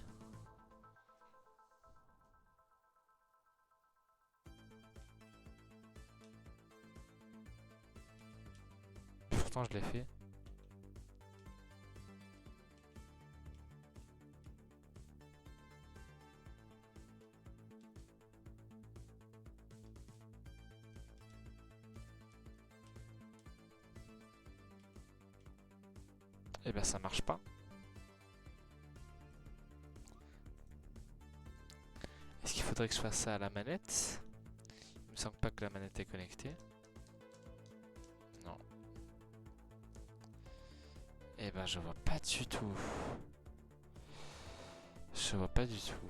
Pourtant je l'ai fait. Eh ben ça marche pas. Est-ce qu'il faudrait que je fasse ça à la manette? Il me semble pas que la manette est connectée. Non. Eh ben je vois pas du tout. Je vois pas du tout.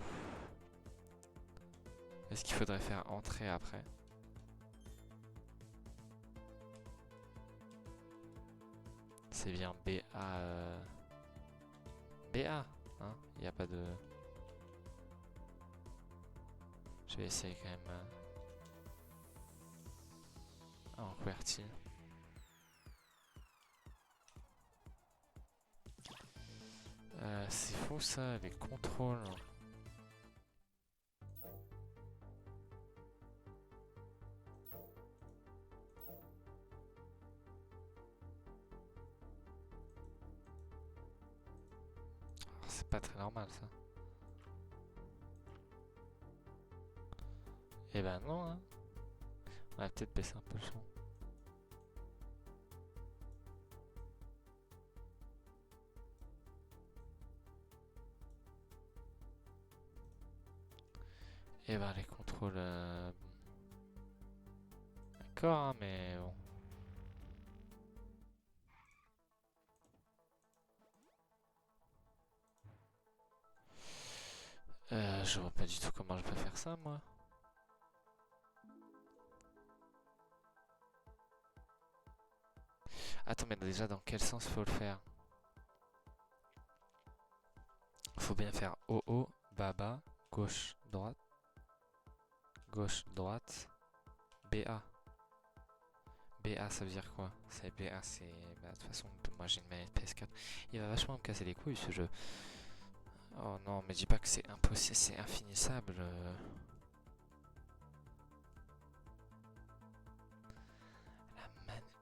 Est-ce qu'il faudrait faire entrer après? C'est bien BA. BA, hein? Il n'y a pas de. Je vais essayer quand même. En QWERTY. C'est faux ça, les contrôles. C'est pas très normal ça. Eh ben non, hein. On va peut-être baisser un peu le son. Et ben les contrôles. d'accord, hein, mais bon. Je vois pas du tout comment je peux faire ça, moi. Attends, mais déjà, dans quel sens faut le faire? Faut bien faire haut, bas, bas, gauche, droite, BA. BA, ça veut dire quoi? C'est BA, c'est... Bah, de toute façon, moi j'ai une manette PS4. Il va vachement me casser les couilles, ce jeu. Oh non, mais dis pas que c'est impossible, c'est infinissable.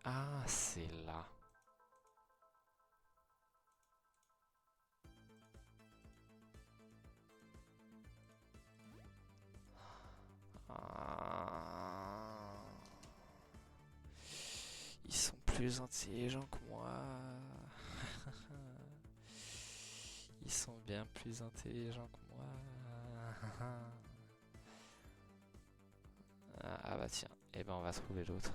Ah, c'est là. Ah. Ils sont plus intelligents que moi. Ils sont bien plus intelligents que moi. Ah bah tiens, et ben on va trouver l'autre.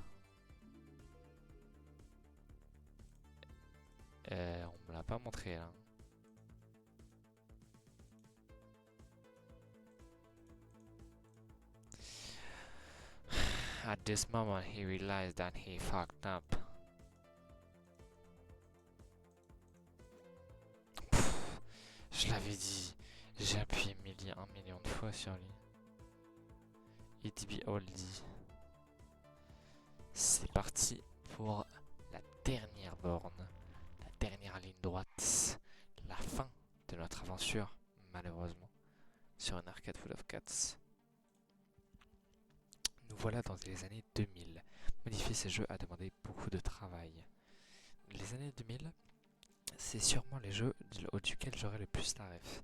On me l'a pas montré là. At this moment, he realized that he fucked up. Pff, je l'avais dit. J'ai appuyé un million de fois sur lui. It be all dit. C'est parti pour la dernière borne. La dernière ligne droite. La fin de notre aventure, malheureusement, sur un arcade full of cats. Nous voilà dans les années 2000. Modifier ces jeux a demandé beaucoup de travail. Les années 2000, c'est sûrement les jeux auxquels j'aurais le plus la ref.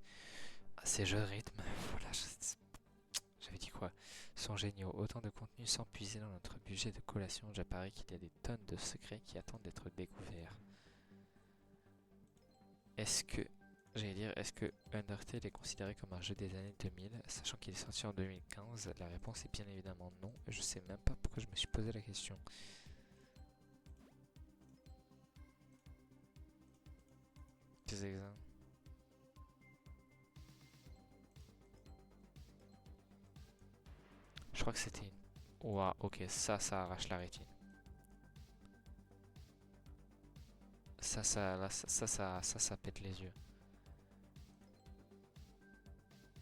Ces jeux de rythme, voilà, j'avais dit quoi, sont géniaux. Autant de contenu sans puiser dans notre budget de collation. J'apparais qu'il y a des tonnes de secrets qui attendent d'être découverts. Est-ce que est-ce que Undertale est considéré comme un jeu des années 2000, sachant qu'il est sorti en 2015? La réponse est bien évidemment non. Je sais même pas pourquoi je me suis posé la question. Qu'est-ce que c'est? Je crois que c'était une... Ouah, ok, ça arrache la rétine. Ça pète les yeux.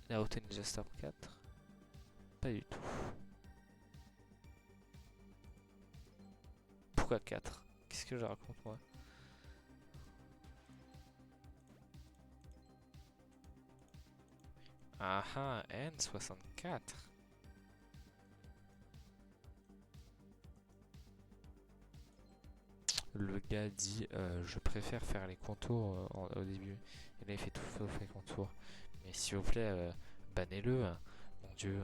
Naruto Ninja Storm 4? Pas du tout. Pourquoi 4? Qu'est-ce que je raconte moi? Ah ah, N64. Le gars dit je préfère faire les contours au début. Et là il fait tout sauf les contours. Mais s'il vous plaît, bannez-le. Mon dieu.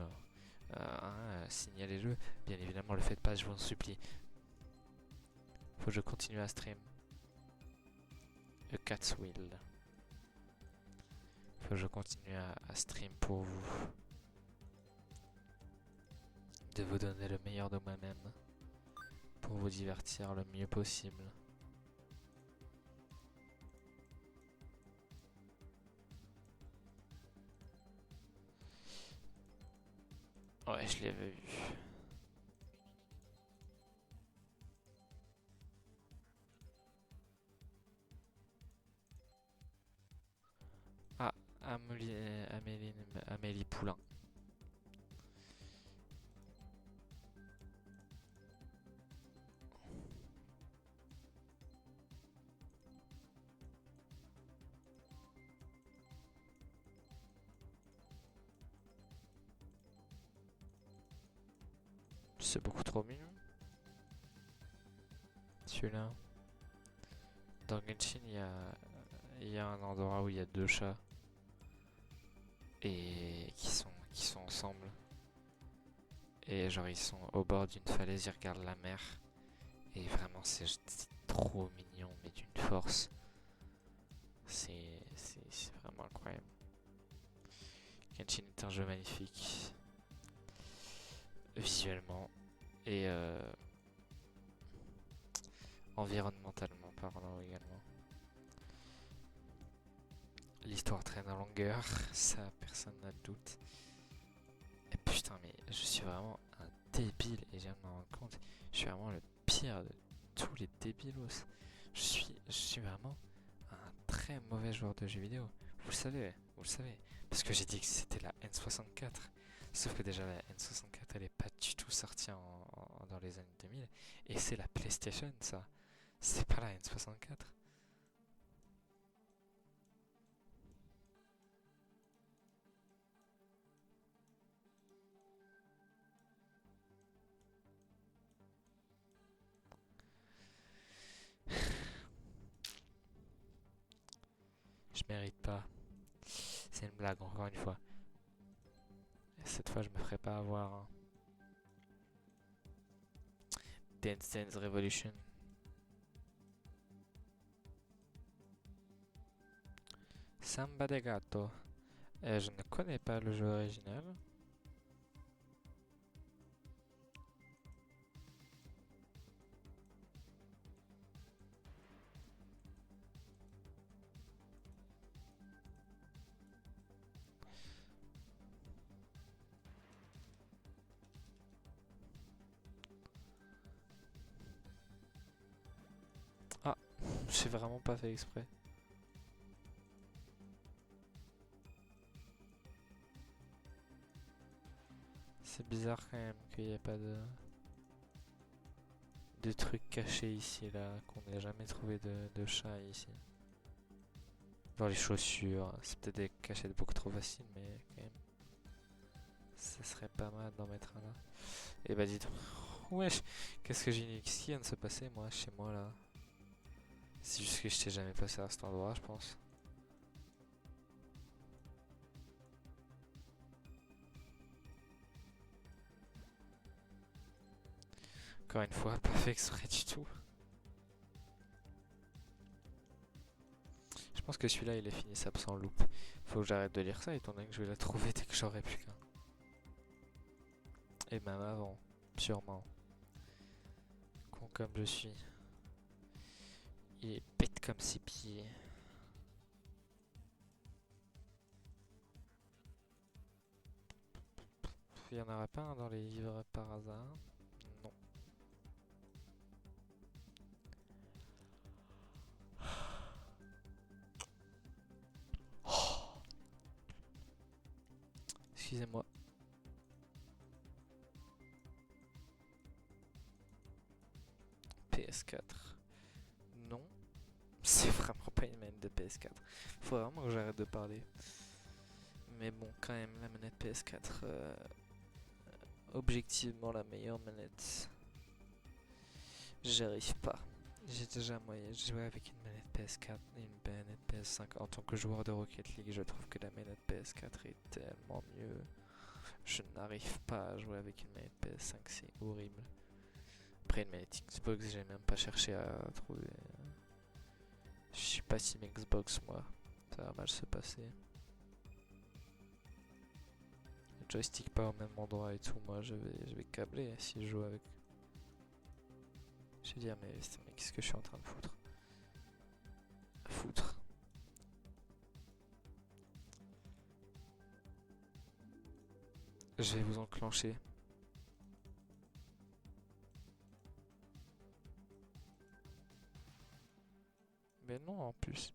Signalez-le. Bien évidemment, le faites pas, je vous en supplie. Faut que je continue à stream. A Cat's Will. Faut que je continue à stream pour vous. De vous donner le meilleur de moi-même. Pour vous divertir le mieux possible. Ouais, je l'avais vu. Ah, Amélie Poulain. C'est beaucoup trop mignon. Celui-là. Dans Genshin, il y a un endroit où il y a deux chats. Et qui sont ensemble. Et genre ils sont au bord d'une falaise, ils regardent la mer. Et vraiment c'est trop mignon, mais d'une force. C'est vraiment incroyable. Genshin est un jeu magnifique. Visuellement. Et environnementalement parlant également. L'histoire traîne en longueur, ça personne n'a de doute. Et putain, mais je suis vraiment un débile et je viens de m'en rendre compte. Je suis vraiment le pire de tous les débilos. Je suis vraiment un très mauvais joueur de jeux vidéo. Vous le savez, vous le savez. Parce que j'ai dit que c'était la N64. Sauf que déjà la N64 elle est pas du tout sortie dans les années 2000. Et c'est la PlayStation ça. C'est pas la N64. Je mérite pas. C'est une blague encore une fois. Et cette fois je me ferai pas avoir. Hein. Dance Dance Revolution. Samba de Gato. Je ne connais pas le jeu original. Ah, j'ai vraiment pas fait exprès. C'est bizarre quand même qu'il n'y ait pas de trucs cachés ici, là, qu'on n'ait jamais trouvé de chat ici. Dans les chaussures, c'est peut-être des cachettes beaucoup trop faciles, mais quand même, ça serait pas mal d'en mettre un là. Et bah dis donc, wesh, qu'est-ce que qu'est-ce qui vient de se passer moi, chez moi là? C'est juste que je t'ai jamais passé à cet endroit, je pense. Encore une fois, pas fait exprès du tout. Je pense que celui-là il est finissable sans loop. Faut que j'arrête de lire ça étant donné que je vais la trouver dès que j'aurai plus qu'un. Et même avant, sûrement. Con comme je suis. Il est bête comme ses pieds. Il y en aura pas un dans les livres par hasard? Non. Excusez-moi. PS4. Non. C'est vraiment pas une manette de PS4. Faut vraiment que j'arrête de parler. Mais bon, quand même, la manette PS4, objectivement la meilleure manette. J'y arrive pas. J'ai déjà moyen de jouer avec une manette PS4 et une manette PS5. En tant que joueur de Rocket League, je trouve que la manette PS4 est tellement mieux. Je n'arrive pas à jouer avec une manette PS5, c'est horrible. Après une manette Xbox, j'ai même pas cherché à trouver. Je suis pas team Xbox moi, ça va mal se passer. Le joystick pas au même endroit et tout, moi je vais câbler si je joue avec. Je vais dire mais qu'est-ce que je suis en train de foutre? Je vais vous enclencher. Mais non en plus.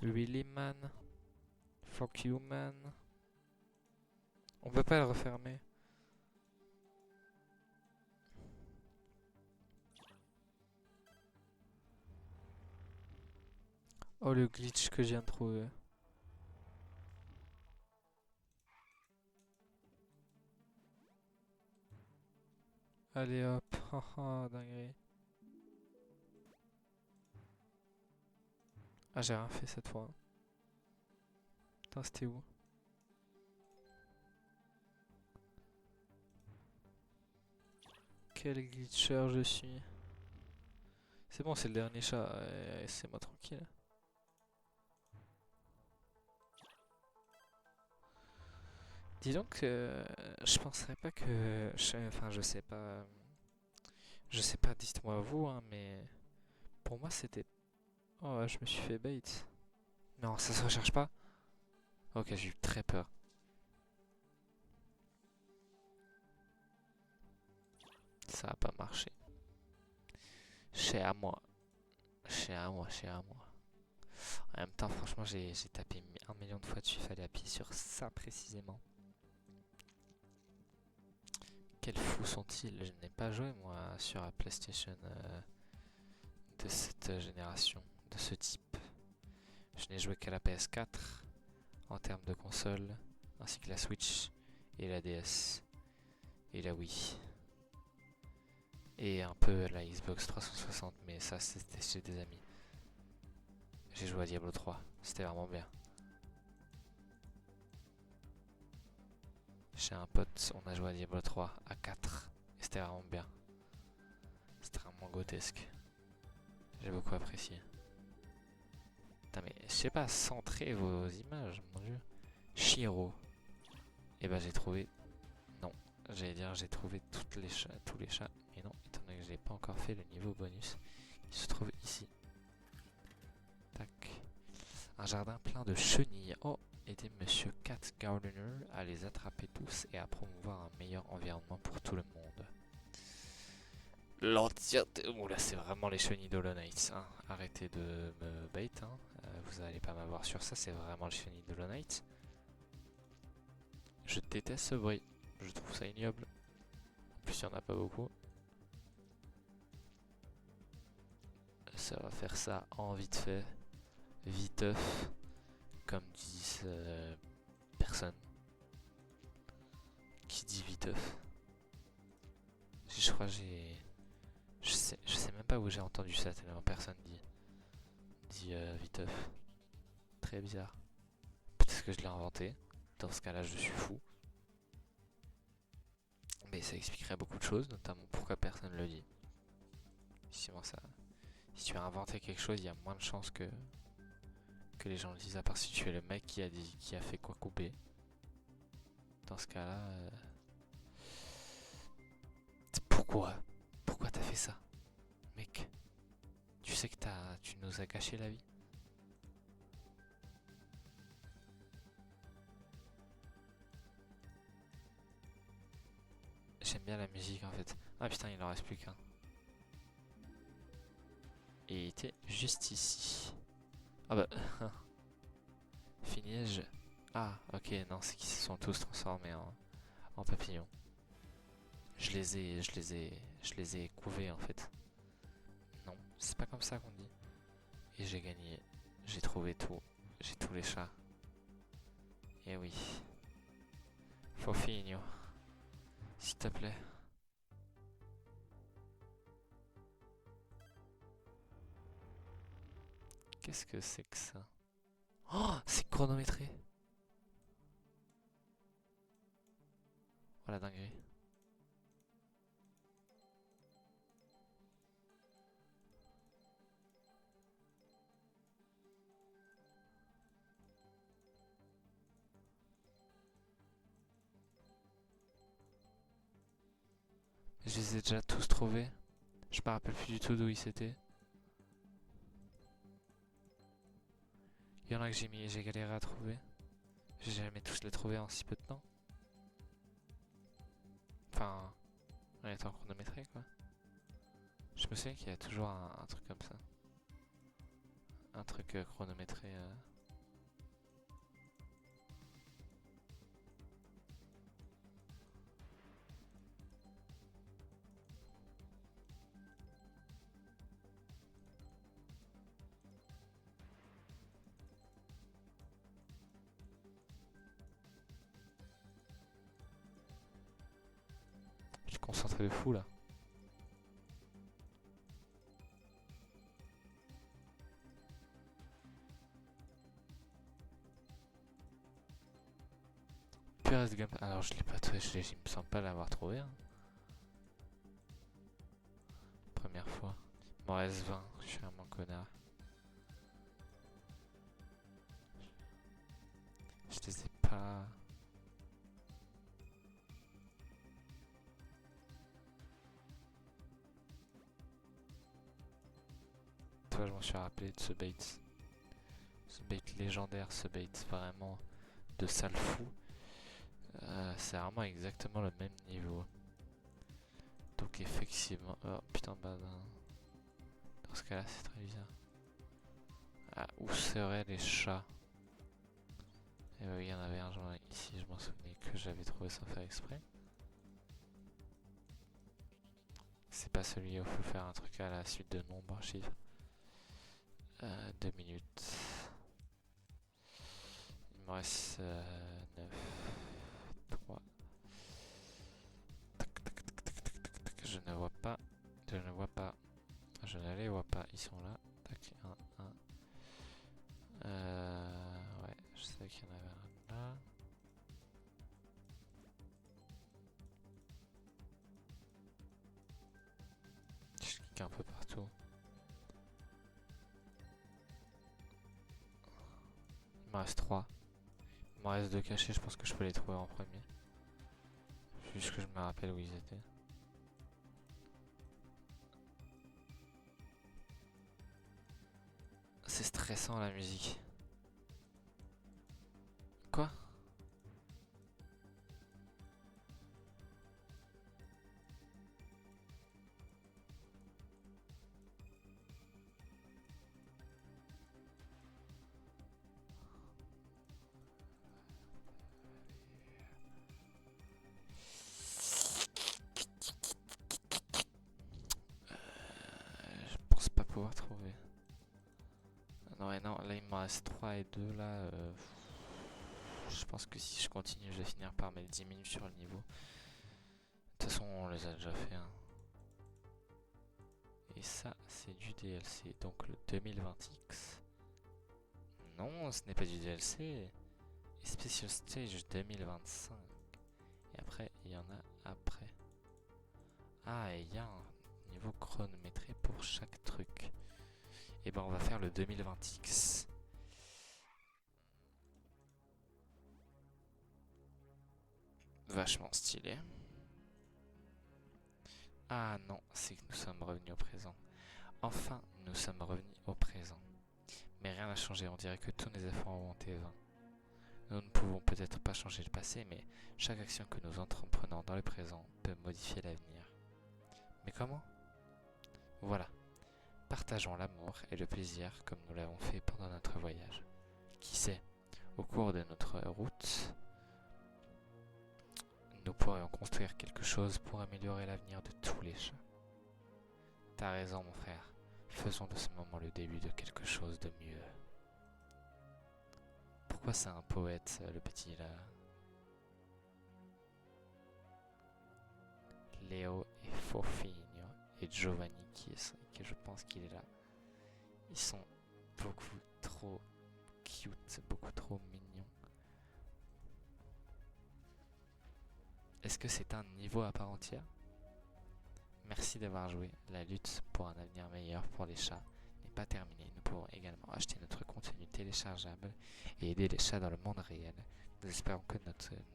Really man. Fuck you man. On peut pas le refermer. Oh le glitch que je viens de trouver. Allez hop, haha dinguerie. Ah j'ai rien fait cette fois. Putain c'était où? Quel glitcher je suis. C'est bon, c'est le dernier chat, laissez-moi tranquille. Dis donc, je penserais pas que... Enfin, je sais pas... Je sais pas, dites-moi vous, hein, mais... Pour moi, c'était... Oh, je me suis fait bait. Non, ça se recherche pas? Ok, j'ai eu très peur. Ça a pas marché. C'est à moi. C'est à moi, c'est à moi. En même temps, franchement, j'ai tapé 1 million de fois dessus. Il fallait appuyer sur ça précisément. Quels fous sont-ils? Je n'ai pas joué, moi, sur la PlayStation de cette génération, de ce type. Je n'ai joué qu'à la PS4 en termes de console, ainsi que la Switch et la DS et la Wii. Et un peu la Xbox 360, mais ça c'était chez des amis. J'ai joué à Diablo 3, c'était vraiment bien. Chez un pote, on a joué à Diablo 3 à 4 et c'était vraiment bien. C'était vraiment grotesque. J'ai beaucoup apprécié. Putain, mais je sais pas, centrez vos images, mon dieu. Shiro. Et bah j'ai trouvé... Non, j'allais dire j'ai trouvé tous les chats. Mais non, étant donné que je n'ai pas encore fait le niveau bonus, il se trouve ici. Tac. Un jardin plein de chenilles. Oh, aidez Monsieur Cat Gardener à les attraper tous et à promouvoir un meilleur environnement pour tout le monde. L'entièreté... Oula, c'est vraiment les chenilles d'Hollow Knight. Hein. Arrêtez de me bait. Hein. Vous allez pas m'avoir sur ça, c'est vraiment les chenilles d'Hollow Knight. Je déteste ce bruit. Je trouve ça ignoble. En plus, il n'y en a pas beaucoup. Ça va faire ça en vite fait. Viteuf. Comme disent personne. Qui dit viteuf? Je crois que j'ai... Je sais même pas où j'ai entendu ça tellement personne dit viteuf. Très bizarre. Peut-être que je l'ai inventé. Dans ce cas-là, je suis fou. Mais ça expliquerait beaucoup de choses, notamment pourquoi personne le dit. Si tu as inventé quelque chose, il y a moins de chances que les gens le disent, à part si tu es le mec qui a fait quoi couper. Dans ce cas-là, pourquoi t'as fait ça, mec? Tu sais que tu nous as gâché la vie. J'aime bien la musique en fait. Ah putain, il en reste plus qu'un. Et il était juste ici. Ah bah... Finis-je? Ah, ok, non, c'est qu'ils se sont tous transformés en papillons. Je les ai couvés en fait. Non, c'est pas comme ça qu'on dit. Et j'ai gagné. J'ai trouvé tout. J'ai tous les chats. Et oui. Fofinho. S'il te plaît. Qu'est-ce que c'est que ça? Oh, c'est chronométré. Voilà, dinguerie. Je les ai déjà tous trouvés. Je me rappelle plus du tout d'où ils étaient. Il y en a que j'ai galéré à trouver. J'ai jamais tous les trouvés en si peu de temps. Enfin, en étant chronométré quoi. Je me souviens qu'il y a toujours un truc comme ça. Un truc chronométré. Je suis concentré de fou là. Purest Gump. Alors je l'ai pas trouvé, il me semble pas l'avoir trouvé. Hein. Première fois. Il m'en reste 20, je suis un connard. Je les ai pas. fois je m'en suis rappelé de ce bait. Ce bait légendaire, ce bait vraiment de sale fou. C'est vraiment exactement le même niveau. Donc effectivement... Oh putain, bah... Dans ce cas-là, c'est très bizarre. Ah, où seraient les chats? Et oui, il y en avait un genre ici, je m'en souvenais que j'avais trouvé sans faire exprès. C'est pas celui où il faut faire un truc à la suite de nombres, chiffres. 2 minutes. Il me reste 9, 3. Je ne vois pas. Je ne vois pas. Je ne les vois pas. Ils sont là. Tac, 1, 1. Ouais, je savais qu'il y en avait un là. Je clique un peu partout. Il me reste 3. Il me reste 2 cachés, je pense que je peux les trouver en premier. Juste que je me rappelle où ils étaient. C'est stressant la musique. Quoi? Je pense pas pouvoir trouver. Non, et non, là il me reste 3 et 2 là. Je pense que si je continue, je vais finir par mettre 10 minutes sur le niveau. De toute façon, on les a déjà fait. Hein. Et ça, c'est du DLC. Donc le 2020X. Non, ce n'est pas du DLC. Et Special Stage 2025. Et après, il y en a après. Ah, et il y a un niveau chronométré pour chaque truc. Et ben, on va faire le 2020X. Vachement stylé. Ah non, c'est que nous sommes revenus au présent. Enfin, nous sommes revenus au présent. Mais rien n'a changé, on dirait que tous nos efforts ont été vains. Nous ne pouvons peut-être pas changer le passé, mais chaque action que nous entreprenons dans le présent peut modifier l'avenir. Mais comment? Voilà. Partageons l'amour et le plaisir comme nous l'avons fait pendant notre voyage. Qui sait, au cours de notre route, nous pourrions construire quelque chose pour améliorer l'avenir de tous les chats. T'as raison, mon frère. Faisons de ce moment le début de quelque chose de mieux. Pourquoi c'est un poète, le petit là? Léo et Fofino et Giovanni que je pense qu'il est là. Ils sont beaucoup trop cute, beaucoup trop mignons. Est-ce que c'est un niveau à part entière? Merci d'avoir joué. La lutte pour un avenir meilleur pour les chats n'est pas terminée. Nous pouvons également acheter notre contenu téléchargeable et aider les chats dans le monde réel. Nous espérons que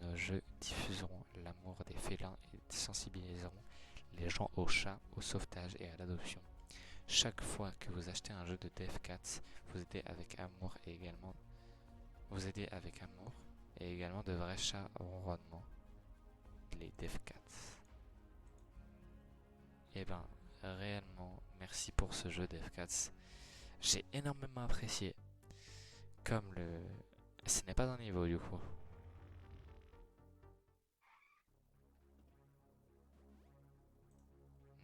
nos jeux diffuseront l'amour des félins et sensibiliseront les gens aux chats, au sauvetage et à l'adoption. Chaque fois que vous achetez un jeu de DevCats, vous aidez avec amour et également de vrais chats au ronronnement. Les DevCats. Eh ben, réellement, merci pour ce jeu DevCats. J'ai énormément apprécié. Comme le... Ce n'est pas un niveau du coup.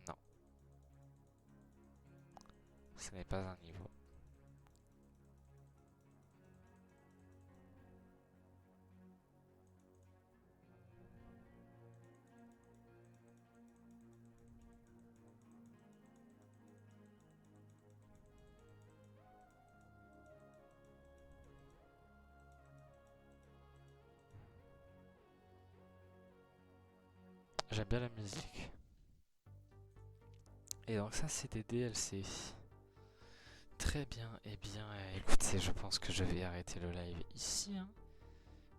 Non. Ce n'est pas un niveau. J'aime bien la musique. Et donc ça, c'est des DLC. Très bien. Eh bien, écoutez, je pense que je vais arrêter le live ici. Hein.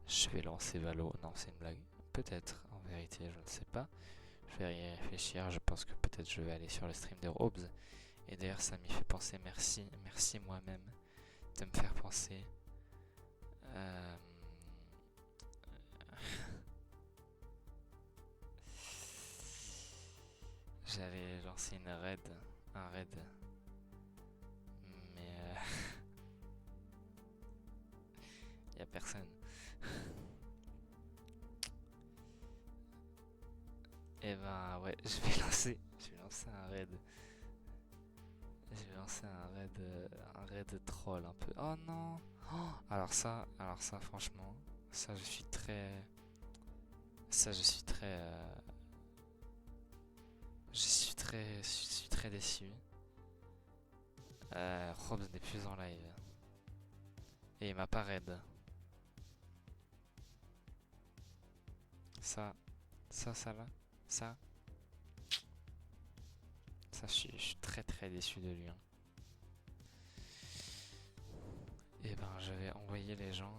Je vais lancer Valo. Non, c'est une blague. Peut-être, en vérité, je ne sais pas. Je vais y réfléchir. Je pense que peut-être je vais aller sur le stream de Robs Et d'ailleurs ça m'y fait penser, merci moi-même de me faire penser. J'allais lancer un raid, mais y a personne. Et ben ouais, je vais lancer un raid. Je vais lancer un raid troll un peu. Oh non. Oh, alors ça, franchement, ça je suis très, je suis très déçu. Robs n'est plus en live et il m'a pas raid. Ça là, ça, je suis très déçu de lui. Hein. Et ben je vais envoyer les gens.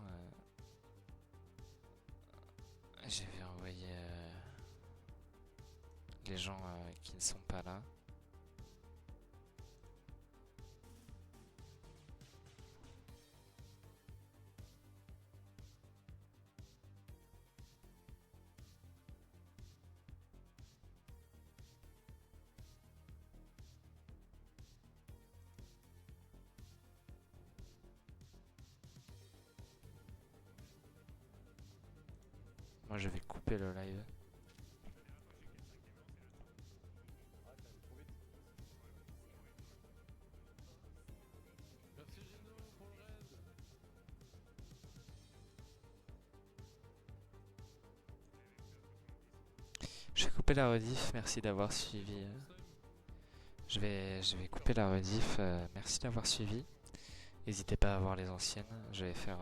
Je vais envoyer les gens qui ne sont pas là. Moi je vais couper le live. Je vais couper la rediff, merci d'avoir suivi. Je vais couper la rediff, merci d'avoir suivi. N'hésitez pas à voir les anciennes, je vais faire...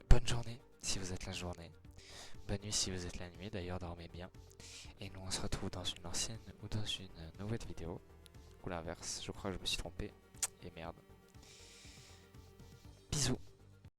bonne journée si vous êtes la journée. Bonne nuit si vous êtes la nuit, d'ailleurs dormez bien. Et nous on se retrouve dans une ancienne ou dans une nouvelle vidéo. Ou l'inverse, je crois que je me suis trompé. Et merde. Bisous.